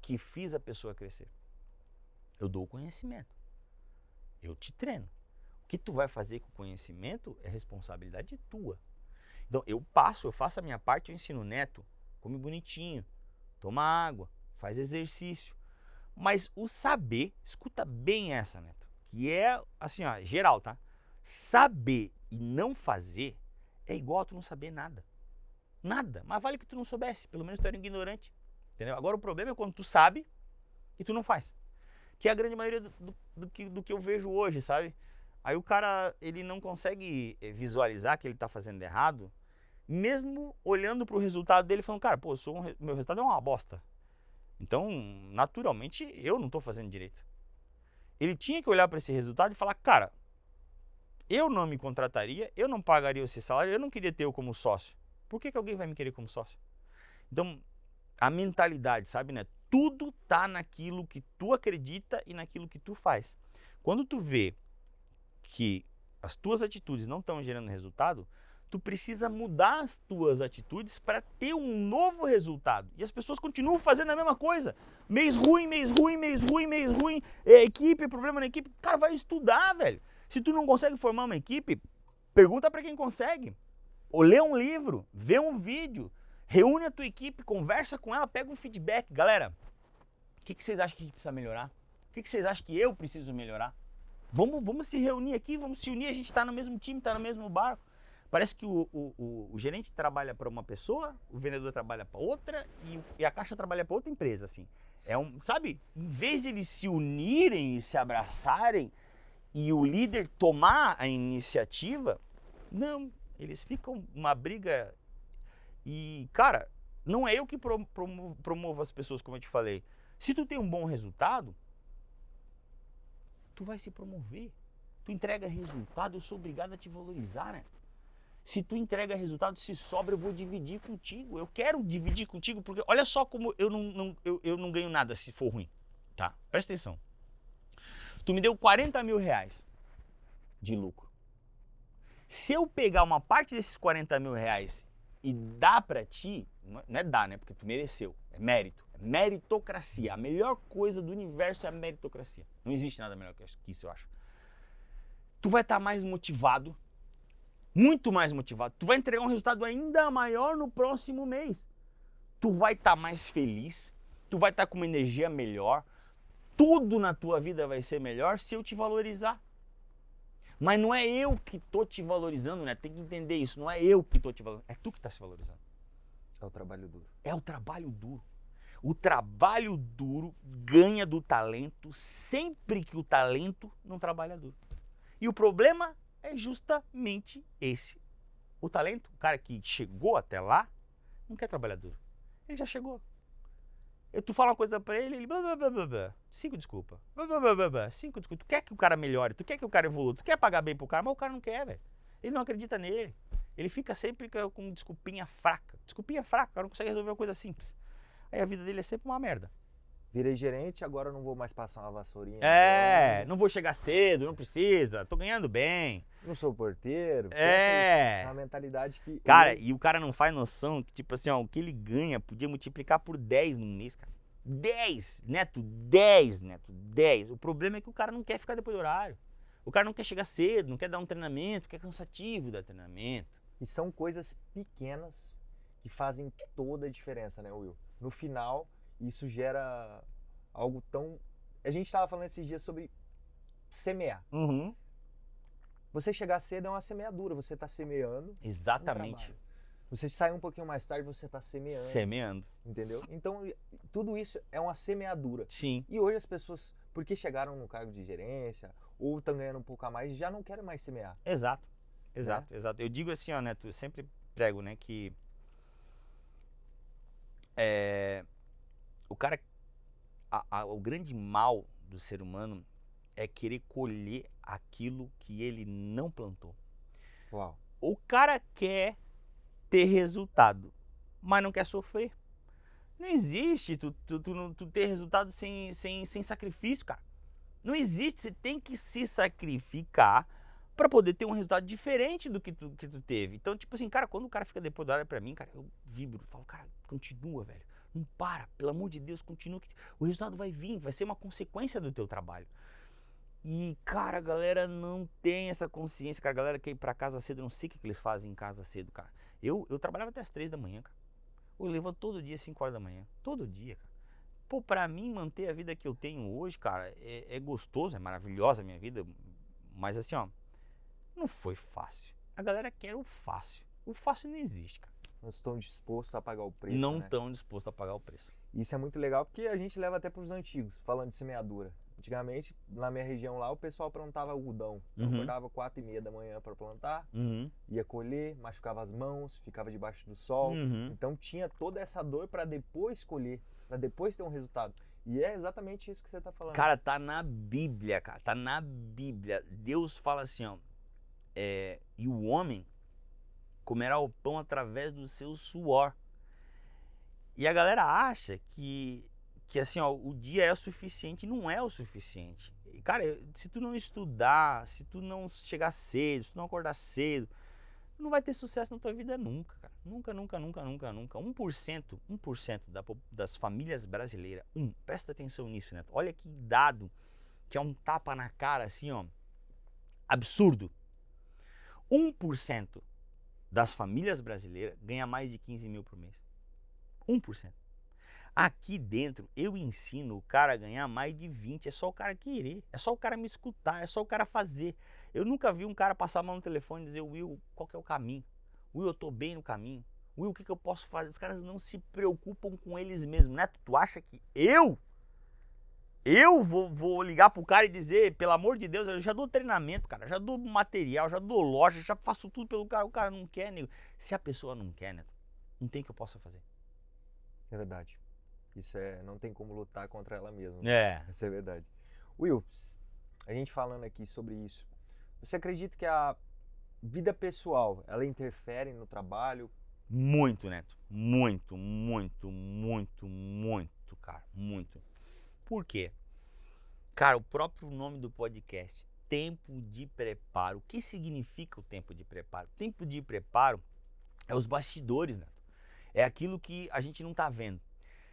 que fiz a pessoa crescer. Eu dou o conhecimento. Eu te treino. O que tu vai fazer com o conhecimento é responsabilidade tua. Então, eu faço a minha parte, eu ensino o Neto, come bonitinho, toma água, faz exercício. Mas o saber, escuta bem essa, Neto, que é assim, ó, geral, tá? Saber e não fazer é igual a tu não saber nada. Nada. Mas vale que tu não soubesse, pelo menos tu era ignorante. Entendeu? Agora o problema é quando tu sabe e tu não faz. Que é a grande maioria do que eu vejo hoje, sabe? Aí o cara, ele não consegue visualizar que ele tá fazendo errado, mesmo olhando pro resultado dele e falando, cara, pô, meu resultado é uma bosta. Então, naturalmente, eu não tô fazendo direito. Ele tinha que olhar para esse resultado e falar, cara, eu não me contrataria, eu não pagaria esse salário, eu não queria ter eu como sócio. Por que alguém vai me querer como sócio? Então, a mentalidade, sabe, né? Tudo tá naquilo que tu acredita e naquilo que tu faz. Quando tu vê que as tuas atitudes não estão gerando resultado, tu precisa mudar as tuas atitudes para ter um novo resultado. E as pessoas continuam fazendo a mesma coisa. Mês ruim, mês ruim, mês ruim, mês ruim. Equipe, problema na equipe. Cara, vai estudar, velho. Se tu não consegue formar uma equipe, pergunta para quem consegue. Ou lê um livro, vê um vídeo, reúne a tua equipe, conversa com ela, pega um feedback. Galera, o que vocês acham que a gente precisa melhorar? O que vocês acham que eu preciso melhorar? Vamos se reunir aqui, vamos se unir, a gente está no mesmo time, está no mesmo barco. Parece que o gerente trabalha para uma pessoa, o vendedor trabalha para outra e a caixa trabalha para outra empresa, assim. Sabe, em vez de eles se unirem e se abraçarem e o líder tomar a iniciativa, não, eles ficam uma briga e, cara, não é eu que promovo as pessoas, como eu te falei. Se tu tem um bom resultado, tu vai se promover. Tu entrega resultado, eu sou obrigado a te valorizar, né? Se tu entrega resultado, se sobra, eu vou dividir contigo. Eu quero dividir contigo, porque olha só como eu não ganho nada se for ruim, tá? Presta atenção. Tu me deu 40 mil reais de lucro. Se eu pegar uma parte desses 40 mil reais e dar pra ti, não é dar, né? Porque tu mereceu, é mérito. É meritocracia. A melhor coisa do universo é a meritocracia. Não existe nada melhor que isso, eu acho. Tu vai estar mais motivado, muito mais motivado. Tu vai entregar um resultado ainda maior no próximo mês. Tu vai estar mais feliz, tu vai estar com uma energia melhor. Tudo na tua vida vai ser melhor se eu te valorizar. Mas não é eu que tô te valorizando, né? Tem que entender isso. Não é eu que tô te valorizando, é tu que tá se valorizando. É o trabalho duro. É o trabalho duro. O trabalho duro ganha do talento sempre que o talento não trabalha duro. E o problema é justamente esse. O talento, o cara que chegou até lá, não quer trabalhar duro. Ele já chegou. Tu fala uma coisa pra ele, ele... 5 desculpa. 5 desculpa. Tu quer que o cara melhore, tu quer que o cara evolua, tu quer pagar bem pro cara, mas o cara não quer, velho. Ele não acredita nele. Ele fica sempre com desculpinha fraca. Desculpinha fraca, o cara não consegue resolver uma coisa simples. Aí a vida dele é sempre uma merda. Virei gerente, agora não vou mais passar uma vassourinha. Não vou chegar cedo, não precisa, tô ganhando bem. Não sou porteiro. É uma mentalidade que... Cara, e o cara não faz noção que, tipo assim, ó, o que ele ganha podia multiplicar por 10 no mês, cara. 10, Neto, 10, Neto, 10. O problema é que o cara não quer ficar depois do horário. O cara não quer chegar cedo, não quer dar um treinamento, quer cansativo dar treinamento. E são coisas pequenas que fazem toda a diferença, né, Will? No final, isso gera algo tão... A gente estava falando esses dias sobre semear. Uhum. Você chegar cedo é uma semeadura, você está semeando. Exatamente. Você sair um pouquinho mais tarde, você está semeando. Semeando. Entendeu? Então, tudo isso é uma semeadura. Sim. E hoje as pessoas, porque chegaram no cargo de gerência, ou estão ganhando um pouco a mais, já não querem mais semear. Exato. Exato. Eu digo assim, ó, Neto, eu sempre prego, né, que O cara, o grande mal do ser humano é querer colher aquilo que ele não plantou. Uau. O cara quer ter resultado, mas não quer sofrer. Não existe tu ter resultado sem sacrifício, cara. Não existe, você tem que se sacrificar para poder ter um resultado diferente do que tu teve. Então, tipo assim, cara, quando o cara fica depois da hora pra mim, cara, eu vibro, falo, cara, continua, velho. Não para, pelo amor de Deus, continua. Que o resultado vai vir, vai ser uma consequência do teu trabalho. E, cara, a galera não tem essa consciência, cara. A galera quer ir pra casa cedo, eu não sei o que eles fazem em casa cedo, cara. Eu trabalhava até as 3 da manhã, cara. Eu levanto todo dia às 5 horas da manhã. Todo dia, cara. Pô, pra mim manter a vida que eu tenho hoje, cara, é gostoso, é maravilhosa a minha vida. Mas assim, ó, não foi fácil. A galera quer o fácil. O fácil não existe, cara. Não estão dispostos a pagar o preço, Não né? estão dispostos a pagar o preço. Isso é muito legal porque a gente leva até para os antigos, falando de semeadura. Antigamente, na minha região lá, o pessoal plantava algodão. Então, acordava 4h30 da manhã para plantar, ia colher, machucava as mãos, ficava debaixo do sol. Então tinha toda essa dor para depois colher, para depois ter um resultado. E é exatamente isso que você está falando. Cara, tá na Bíblia, cara. Tá na Bíblia. Deus fala assim, ó. E o homem comerá o pão através do seu suor. E a galera acha que assim, ó, o dia é o suficiente. Não é o suficiente. E, cara, se tu não estudar, se tu não chegar cedo, se tu não acordar cedo, tu não vai ter sucesso na tua vida nunca, cara. Nunca, nunca, nunca, nunca, nunca. 1% das famílias brasileiras, presta atenção nisso, Neto. Olha que dado, que é um tapa na cara, assim, ó, absurdo. 1% das famílias brasileiras ganha mais de 15 mil por mês. 1%. Aqui dentro, eu ensino o cara a ganhar mais de 20. É só o cara querer. É só o cara me escutar. É só o cara fazer. Eu nunca vi um cara passar a mão no telefone e dizer, Will, qual que é o caminho? Will, eu tô bem no caminho. Will, o que eu posso fazer? Os caras não se preocupam com eles mesmos, né? Tu acha que eu vou ligar pro cara e dizer, pelo amor de Deus, eu já dou treinamento, cara, já dou material, já dou loja, já faço tudo pelo cara, o cara não quer, nego. Se a pessoa não quer, Neto, não tem que eu possa fazer. É verdade. Isso não tem como lutar contra ela mesma. Isso é verdade. Will, a gente falando aqui sobre isso, você acredita que a vida pessoal, ela interfere no trabalho? Muito, Neto. Muito, muito, muito, muito, cara, muito. Por quê? Cara, o próprio nome do podcast, tempo de preparo. O que significa o tempo de preparo? O tempo de preparo é os bastidores, Neto. É aquilo que a gente não tá vendo.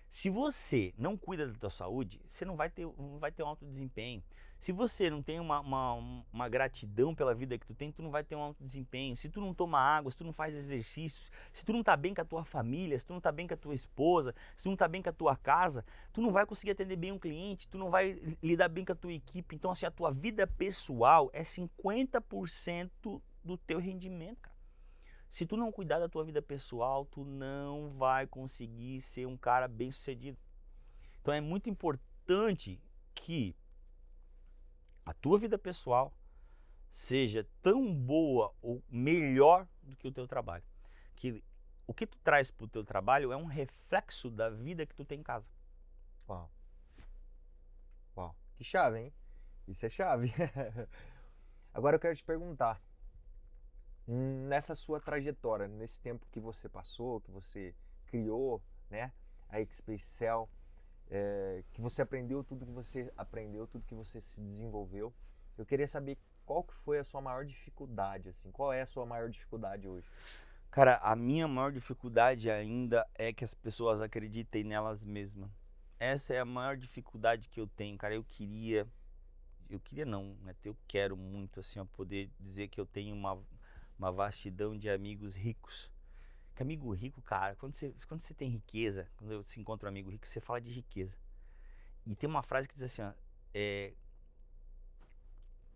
Se você não cuida da tua saúde, você não vai ter um alto desempenho. Se você não tem uma gratidão pela vida que tu tem, tu não vai ter um alto desempenho. Se tu não toma água, se tu não faz exercícios, se tu não tá bem com a tua família, se tu não tá bem com a tua esposa, se tu não tá bem com a tua casa, tu não vai conseguir atender bem um cliente, tu não vai lidar bem com a tua equipe. Então, assim, a tua vida pessoal é 50% do teu rendimento, cara. Se tu não cuidar da tua vida pessoal, tu não vai conseguir ser um cara bem sucedido. Então é muito importante que a tua vida pessoal seja tão boa ou melhor do que o teu trabalho. Que o que tu traz pro teu trabalho é um reflexo da vida que tu tem em casa. Uau. Uau. Que chave, hein? Isso é chave. Agora eu quero te perguntar. Nessa sua trajetória, nesse tempo que você passou, que você criou, né, a XPCell, que você aprendeu tudo que você aprendeu, tudo que você se desenvolveu, eu queria saber qual que foi a sua maior dificuldade, assim, qual é a sua maior dificuldade hoje? Cara, a minha maior dificuldade ainda é que as pessoas acreditem nelas mesmas. Essa é a maior dificuldade que eu tenho, cara. Eu queria não, né? Eu quero muito, assim, ó, poder dizer que eu tenho uma vastidão de amigos ricos. Que amigo rico, cara, quando você tem riqueza, quando você encontra um amigo rico, você fala de riqueza. E tem uma frase que diz assim, ó,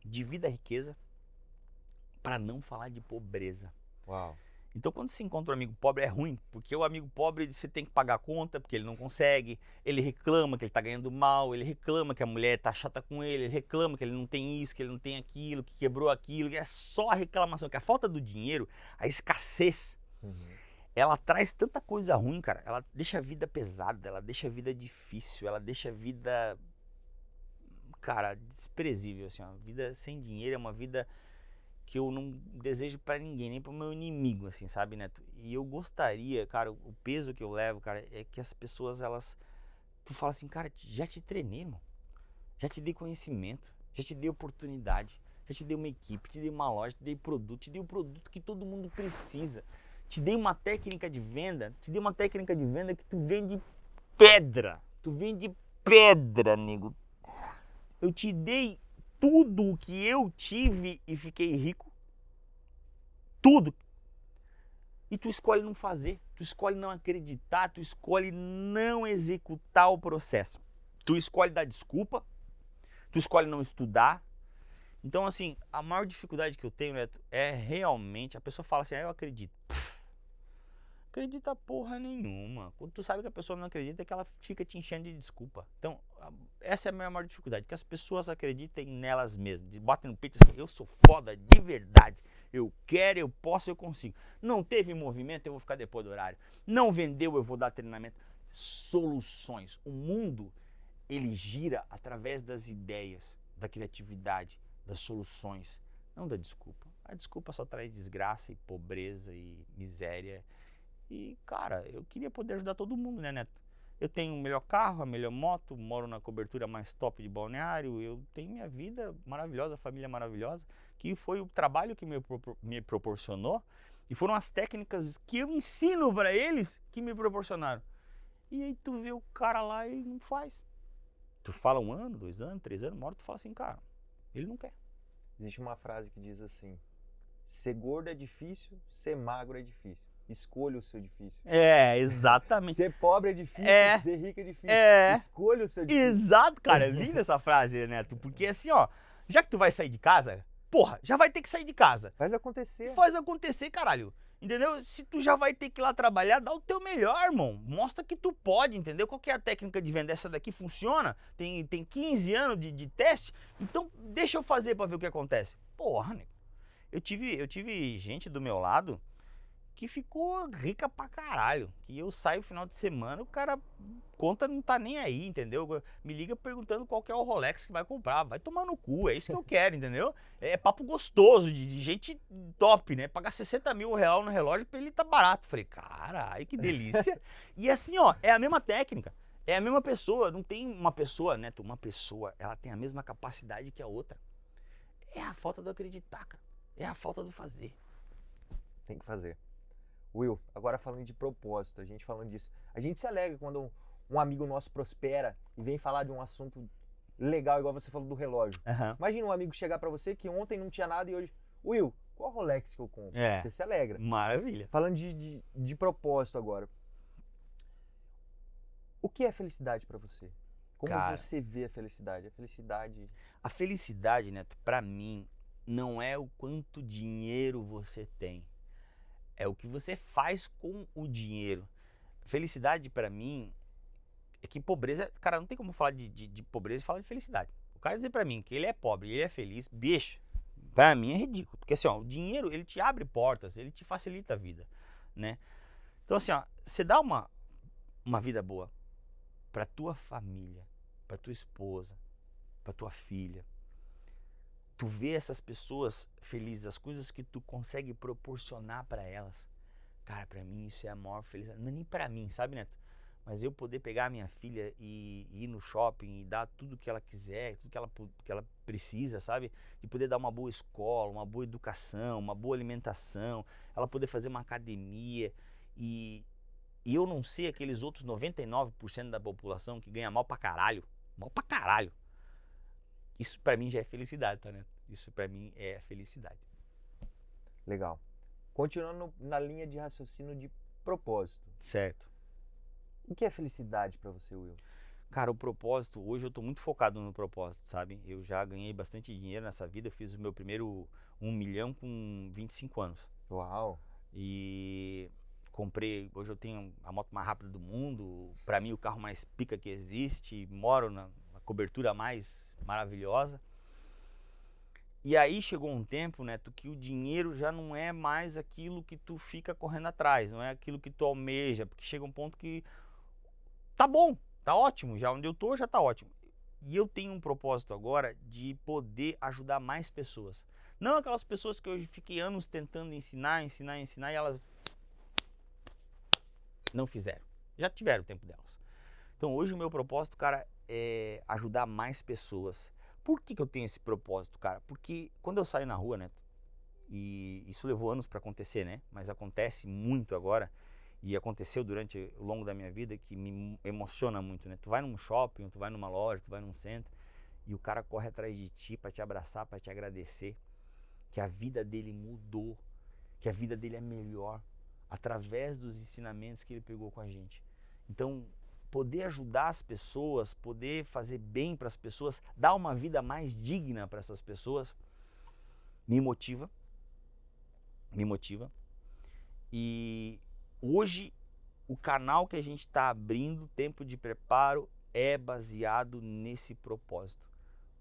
divida a riqueza para não falar de pobreza. Uau. Então quando você encontra um amigo pobre é ruim, porque o amigo pobre você tem que pagar a conta, porque ele não consegue, ele reclama que ele tá ganhando mal, ele reclama que a mulher tá chata com ele reclama que ele não tem isso, que ele não tem aquilo, que quebrou aquilo, que é só a reclamação, que a falta do dinheiro, a escassez, ela traz tanta coisa ruim, cara. Ela deixa a vida pesada, ela deixa a vida difícil, ela deixa a vida, cara, desprezível, assim, ó. Vida sem dinheiro é uma vida que eu não desejo pra ninguém, nem pro meu inimigo, assim, sabe, Neto? E eu gostaria, cara, o peso que eu levo, cara, é que as pessoas, elas... Tu fala assim, cara, já te treinei, irmão. Já te dei conhecimento, já te dei oportunidade, já te dei uma equipe, te dei uma loja, te dei produto, te dei o produto que todo mundo precisa. Te dei uma técnica de venda, que tu vende pedra. Tu vende pedra, nego. Eu te dei tudo o que eu tive e fiquei rico. Tudo. E tu escolhe não fazer, tu escolhe não acreditar, tu escolhe não executar o processo. Tu escolhe dar desculpa, tu escolhe não estudar. Então, assim, a maior dificuldade que eu tenho, Neto, é realmente, a pessoa fala assim, eu acredito. Acredita porra nenhuma. Quando tu sabe que a pessoa não acredita, é que ela fica te enchendo de desculpa. Então, essa é a minha maior dificuldade, que as pessoas acreditem nelas mesmas. Botem no peito assim, eu sou foda de verdade. Eu quero, eu posso, eu consigo. Não teve movimento, eu vou ficar depois do horário. Não vendeu, eu vou dar treinamento. Soluções. O mundo, ele gira através das ideias, da criatividade, das soluções. Não da desculpa. A desculpa só traz desgraça e pobreza e miséria. E, cara, eu queria poder ajudar todo mundo, né, Neto? Eu tenho o melhor carro, a melhor moto, moro na cobertura mais top de Balneário, eu tenho minha vida maravilhosa, família maravilhosa, que foi o trabalho que me proporcionou e foram as técnicas que eu ensino para eles que me proporcionaram. E aí tu vê o cara lá e não faz. Tu fala 1 ano, 2 anos, 3 anos, uma hora tu fala assim, cara, ele não quer. Existe uma frase que diz assim: ser gordo é difícil, ser magro é difícil. Escolha o seu difícil. É, exatamente. Ser pobre é difícil, ser rico é difícil. Escolha o seu difícil. Exato, cara. É linda essa frase, Neto. Porque assim, ó, já que tu vai sair de casa, porra, já vai ter que sair de casa. Faz acontecer. Faz acontecer, caralho. Entendeu? Se tu já vai ter que ir lá trabalhar, dá o teu melhor, irmão. Mostra que tu pode, entendeu? Qual que é a técnica de venda? Essa daqui funciona? Tem 15 anos de teste? Então deixa eu fazer pra ver o que acontece. Porra, nego. Eu tive gente do meu lado que ficou rica pra caralho. Que eu saio no final de semana, o cara conta não tá nem aí, entendeu? Me liga perguntando qual que é o Rolex que vai comprar. Vai tomar no cu, é isso que eu quero, entendeu? É papo gostoso, de gente top, né? Pagar 60 mil reais no relógio pra ele tá barato. Falei, caralho, que delícia. E assim, ó, é a mesma técnica. É a mesma pessoa, não tem uma pessoa, Neto, uma pessoa, ela tem a mesma capacidade que a outra. É a falta do acreditar, cara. É a falta do fazer. Tem que fazer. Will, agora falando de propósito, a gente falando disso, a gente se alegra quando um amigo nosso prospera e vem falar de um assunto legal, igual você falou do relógio. Uhum. Imagina um amigo chegar pra você que ontem não tinha nada e hoje, Will, qual Rolex que eu compro? É. Você se alegra. Maravilha. Falando de propósito agora, o que é felicidade pra você? Como Cara, você vê a felicidade? A felicidade, Neto, pra mim, não é o quanto dinheiro você tem. É o que você faz com o dinheiro. Felicidade pra mim é que pobreza... Cara, não tem como falar de pobreza e falar de felicidade. O cara dizer pra mim que ele é pobre, ele é feliz, bicho, pra mim é ridículo. Porque assim, ó, o dinheiro, ele te abre portas, ele te facilita a vida, né? Então assim, ó, você dá uma vida boa pra tua família, pra tua esposa, pra tua filha. Tu vê essas pessoas felizes, as coisas que tu consegue proporcionar pra elas. Cara, pra mim isso é a maior felicidade. Não é nem pra mim, sabe, Neto? Mas eu poder pegar a minha filha e ir no shopping e dar tudo que ela quiser, tudo que ela precisa, sabe? De poder dar uma boa escola, uma boa educação, uma boa alimentação, ela poder fazer uma academia e eu não ser aqueles outros 99% da população que ganha mal pra caralho. Mal pra caralho. Isso pra mim já é felicidade, tá, né? Isso pra mim é felicidade. Legal. Continuando na linha de raciocínio de propósito. Certo. O que é felicidade pra você, Will? Cara, o propósito, hoje eu tô muito focado no propósito, sabe? Eu já ganhei bastante dinheiro nessa vida, eu fiz o meu primeiro 1 milhão com 25 anos. Uau! E comprei, hoje eu tenho a moto mais rápida do mundo, pra mim o carro mais pica que existe, moro na cobertura mais maravilhosa. E aí chegou um tempo, Neto, que o dinheiro já não é mais aquilo que tu fica correndo atrás, não é aquilo que tu almeja, porque chega um ponto que tá bom, tá ótimo, já onde eu tô já tá ótimo. E eu tenho um propósito agora de poder ajudar mais pessoas. Não aquelas pessoas que eu fiquei anos tentando ensinar e elas não fizeram. Já tiveram o tempo delas. Então hoje o meu propósito, cara, é ajudar mais pessoas. Por que eu tenho esse propósito, cara? Porque quando eu saio na rua, né, e isso levou anos para acontecer, né, mas acontece muito agora, e aconteceu durante o longo da minha vida, que me emociona muito, né? Tu vai num shopping, tu vai numa loja, tu vai num centro, e o cara corre atrás de ti para te abraçar, para te agradecer, que a vida dele mudou, que a vida dele é melhor, através dos ensinamentos que ele pegou com a gente. Então, poder ajudar as pessoas, poder fazer bem para as pessoas, dar uma vida mais digna para essas pessoas, me motiva. E hoje o canal que a gente está abrindo, Tempo de Preparo, é baseado nesse propósito.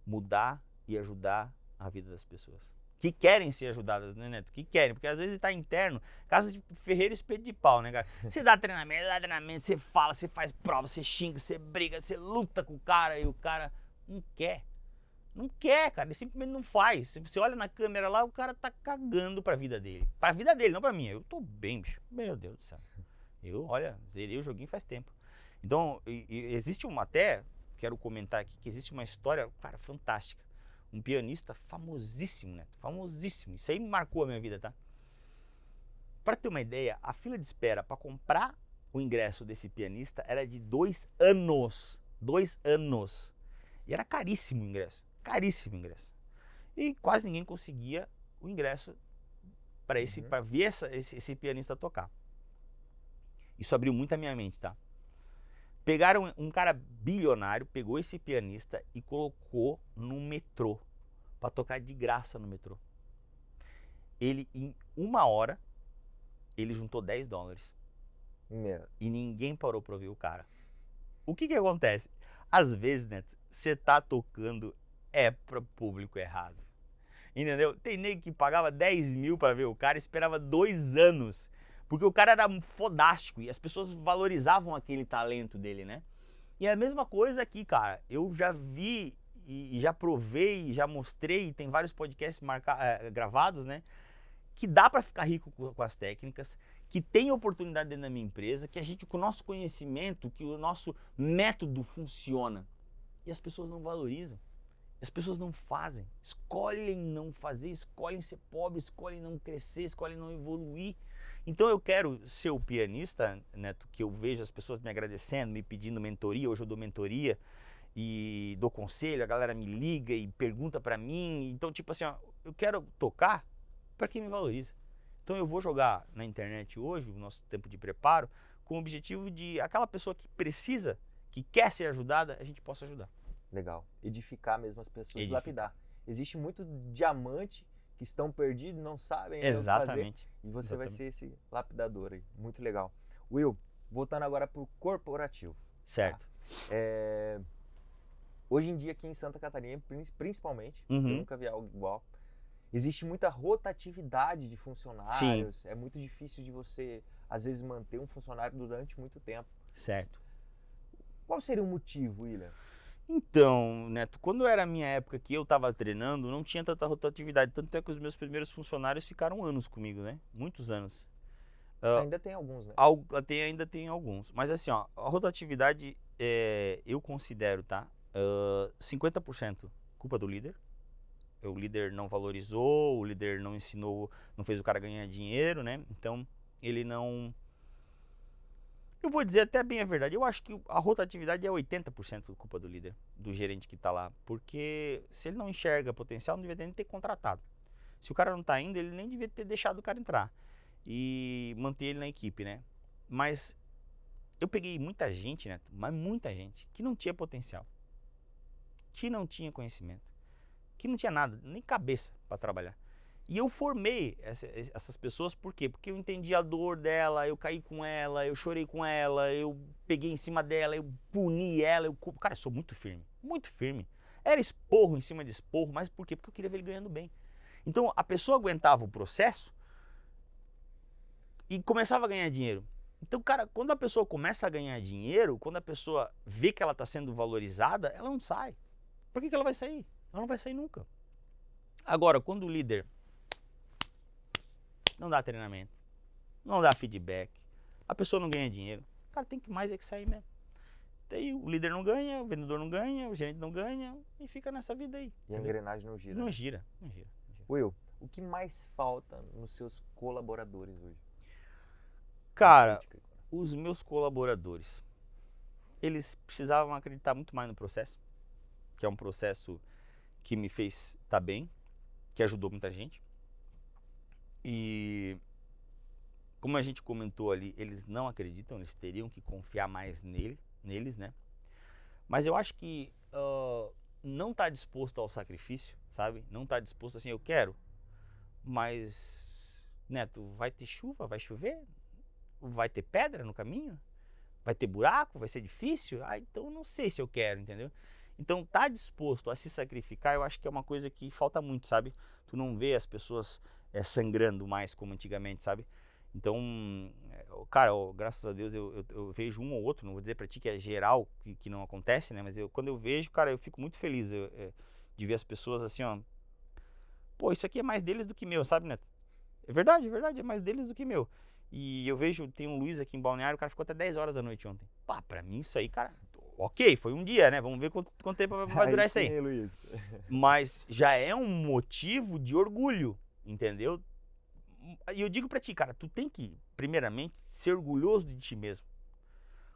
Mudar e ajudar a vida das pessoas. Que querem ser ajudadas, né, Neto? Que querem, porque às vezes está interno, casa de ferreiro, espeto de pau, né, cara? Você dá treinamento, você fala, você faz prova, você xinga, você briga, você luta com o cara e o cara não quer. Não quer, cara, ele simplesmente não faz. Você olha na câmera lá, o cara tá cagando pra vida dele. Pra vida dele, não pra mim. Eu tô bem, bicho. Meu Deus do céu. Zerei o joguinho faz tempo. Então, existe até, quero comentar aqui, que existe uma história, cara, fantástica. Um pianista famosíssimo, Neto, famosíssimo. Isso aí me marcou a minha vida, tá? Pra ter uma ideia, a fila de espera pra comprar o ingresso desse pianista era de 2 anos. 2 anos. E era caríssimo o ingresso. Caríssimo o ingresso. E quase ninguém conseguia o ingresso para ver esse pianista tocar. Isso abriu muito a minha mente, tá? Pegaram um cara bilionário, pegou esse pianista e colocou no metrô, para tocar de graça no metrô. Ele, em 1 hora, ele juntou $10. E ninguém parou para ouvir o cara. O que acontece? Às vezes, né, você tá tocando para público errado. Entendeu? Tem nego que pagava 10 mil para ver o cara e esperava 2 anos. Porque o cara era fodástico e as pessoas valorizavam aquele talento dele, né? E é a mesma coisa aqui, cara. Eu já vi e já provei, já mostrei, tem vários podcasts gravados, né? Que dá para ficar rico com as técnicas, que tem oportunidade dentro da minha empresa, que a gente, com o nosso conhecimento, que o nosso método funciona. E as pessoas não valorizam. As pessoas não fazem. Escolhem não fazer, escolhem ser pobre, escolhem não crescer, escolhem não evoluir. Então eu quero ser o pianista, Neto, que eu vejo as pessoas me agradecendo, me pedindo mentoria. Hoje eu dou mentoria e dou conselho, a galera me liga e pergunta pra mim. Então, tipo assim, ó, eu quero tocar para quem me valoriza. Então eu vou jogar na internet hoje, o nosso tempo de preparo, com o objetivo de aquela pessoa que precisa, que quer ser ajudada, a gente possa ajudar. Legal. Edificar mesmo as pessoas, lapidar. Existe muito diamante que estão perdidos, não sabem o que fazer. E você vai ser esse lapidador aí. Muito legal. Will, voltando agora para o corporativo. Certo. Tá? Hoje em dia aqui em Santa Catarina, principalmente, eu nunca vi algo igual. Existe muita rotatividade de funcionários. Sim. É muito difícil de você, às vezes, manter um funcionário durante muito tempo. Certo. Qual seria o motivo, William? Então, Neto, quando era a minha época que eu estava treinando, não tinha tanta rotatividade. Tanto é que os meus primeiros funcionários ficaram anos comigo, né? Muitos anos. Ainda tem alguns, né? Ainda tem alguns. Mas assim, ó, a rotatividade, eu considero, tá? 50% culpa do líder. O líder não valorizou, o líder não ensinou, não fez o cara ganhar dinheiro, né? Então, ele não... Eu vou dizer até bem a verdade, eu acho que a rotatividade é 80% culpa do líder, do gerente que está lá. Porque se ele não enxerga potencial, não devia nem ter contratado. Se o cara não está indo, ele nem devia ter deixado o cara entrar e manter ele na equipe, né? Mas eu peguei muita gente, né? Mas muita gente que não tinha potencial, que não tinha conhecimento, que não tinha nada, nem cabeça para trabalhar. E eu formei essas pessoas, por quê? Porque eu entendi a dor dela, eu caí com ela, eu chorei com ela, eu peguei em cima dela, eu puni ela. Cara, eu sou muito firme, muito firme. Era esporro em cima de esporro, mas por quê? Porque eu queria ver ele ganhando bem. Então a pessoa aguentava o processo e começava a ganhar dinheiro. Então, cara, quando a pessoa começa a ganhar dinheiro, quando a pessoa vê que ela está sendo valorizada, ela não sai. Por que ela vai sair? Ela não vai sair nunca. Agora, quando o líder não dá treinamento, não dá feedback, a pessoa não ganha dinheiro, cara, tem que mais é que sair mesmo. Daí o líder não ganha, o vendedor não ganha, o gerente não ganha e fica nessa vida aí. E a engrenagem não gira. Não gira, não gira. Will, o que mais falta nos seus colaboradores hoje? Cara, os meus colaboradores, eles precisavam acreditar muito mais no processo, que é um processo que me fez estar bem, que ajudou muita gente. E como a gente comentou ali, eles não acreditam, eles teriam que confiar mais neles, né? Mas eu acho que não tá disposto ao sacrifício, sabe? Não tá disposto assim, eu quero, mas, Neto, vai ter chuva, vai chover, vai ter pedra no caminho, vai ter buraco, vai ser difícil, então não sei se eu quero, entendeu? Então tá disposto a se sacrificar, eu acho que é uma coisa que falta muito, sabe? Tu não vê as pessoas sangrando mais como antigamente, sabe? Então, cara, graças a Deus eu vejo um ou outro, não vou dizer pra ti que é geral, que não acontece, né? Mas quando eu vejo, cara, eu fico muito feliz de ver as pessoas assim, ó. Pô, isso aqui é mais deles do que meu, sabe, Neto? É verdade, é mais deles do que meu. E eu vejo, tem um Luiz aqui em Balneário, o cara ficou até 10 horas da noite ontem. Pá, pra mim isso aí, cara, ok, foi um dia, né? Vamos ver quanto tempo vai durar isso aí. Sim, Luiz. Mas já é um motivo de orgulho, entendeu? E eu digo pra ti, cara, tu tem que, primeiramente, ser orgulhoso de ti mesmo.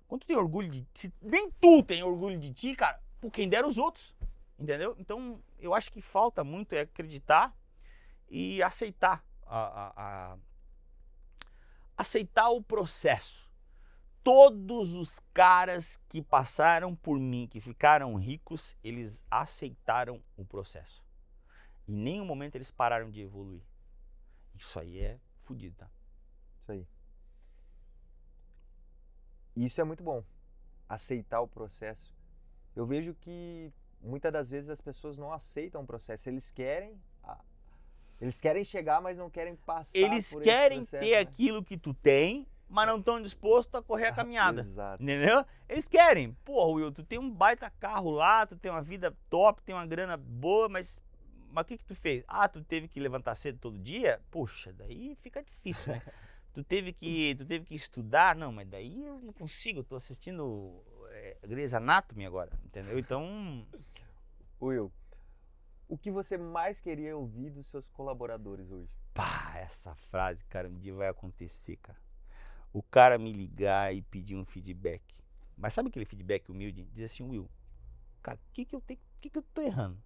Quando tu tem orgulho de ti, se nem tu tem orgulho de ti, cara, por quem dera os outros, entendeu? Então, eu acho que falta muito acreditar e aceitar aceitar o processo. Todos os caras que passaram por mim, que ficaram ricos, eles aceitaram o processo. Em nenhum momento eles pararam de evoluir. Isso aí é fodido, tá? Isso aí. Isso é muito bom. Aceitar o processo. Eu vejo que muitas das vezes as pessoas não aceitam o processo. Eles querem chegar, mas não querem passar Eles por querem esse processo, ter né? aquilo que tu tem, mas não estão dispostos a correr a caminhada. Exato. Entendeu? Eles querem. Pô, Will, tu tem um baita carro lá, tu tem uma vida top, tem uma grana boa, mas o que tu fez? Ah, tu teve que levantar cedo todo dia? Puxa, daí fica difícil, né? Tu teve que estudar? Não, mas daí eu não consigo, eu tô assistindo Grey's Anatomy agora, entendeu? Então... Will, o que você mais queria ouvir dos seus colaboradores hoje? Pá, essa frase, cara, um dia vai acontecer, cara. O cara me ligar e pedir um feedback. Mas sabe aquele feedback humilde? Diz assim, Will, cara, o que eu tô errando?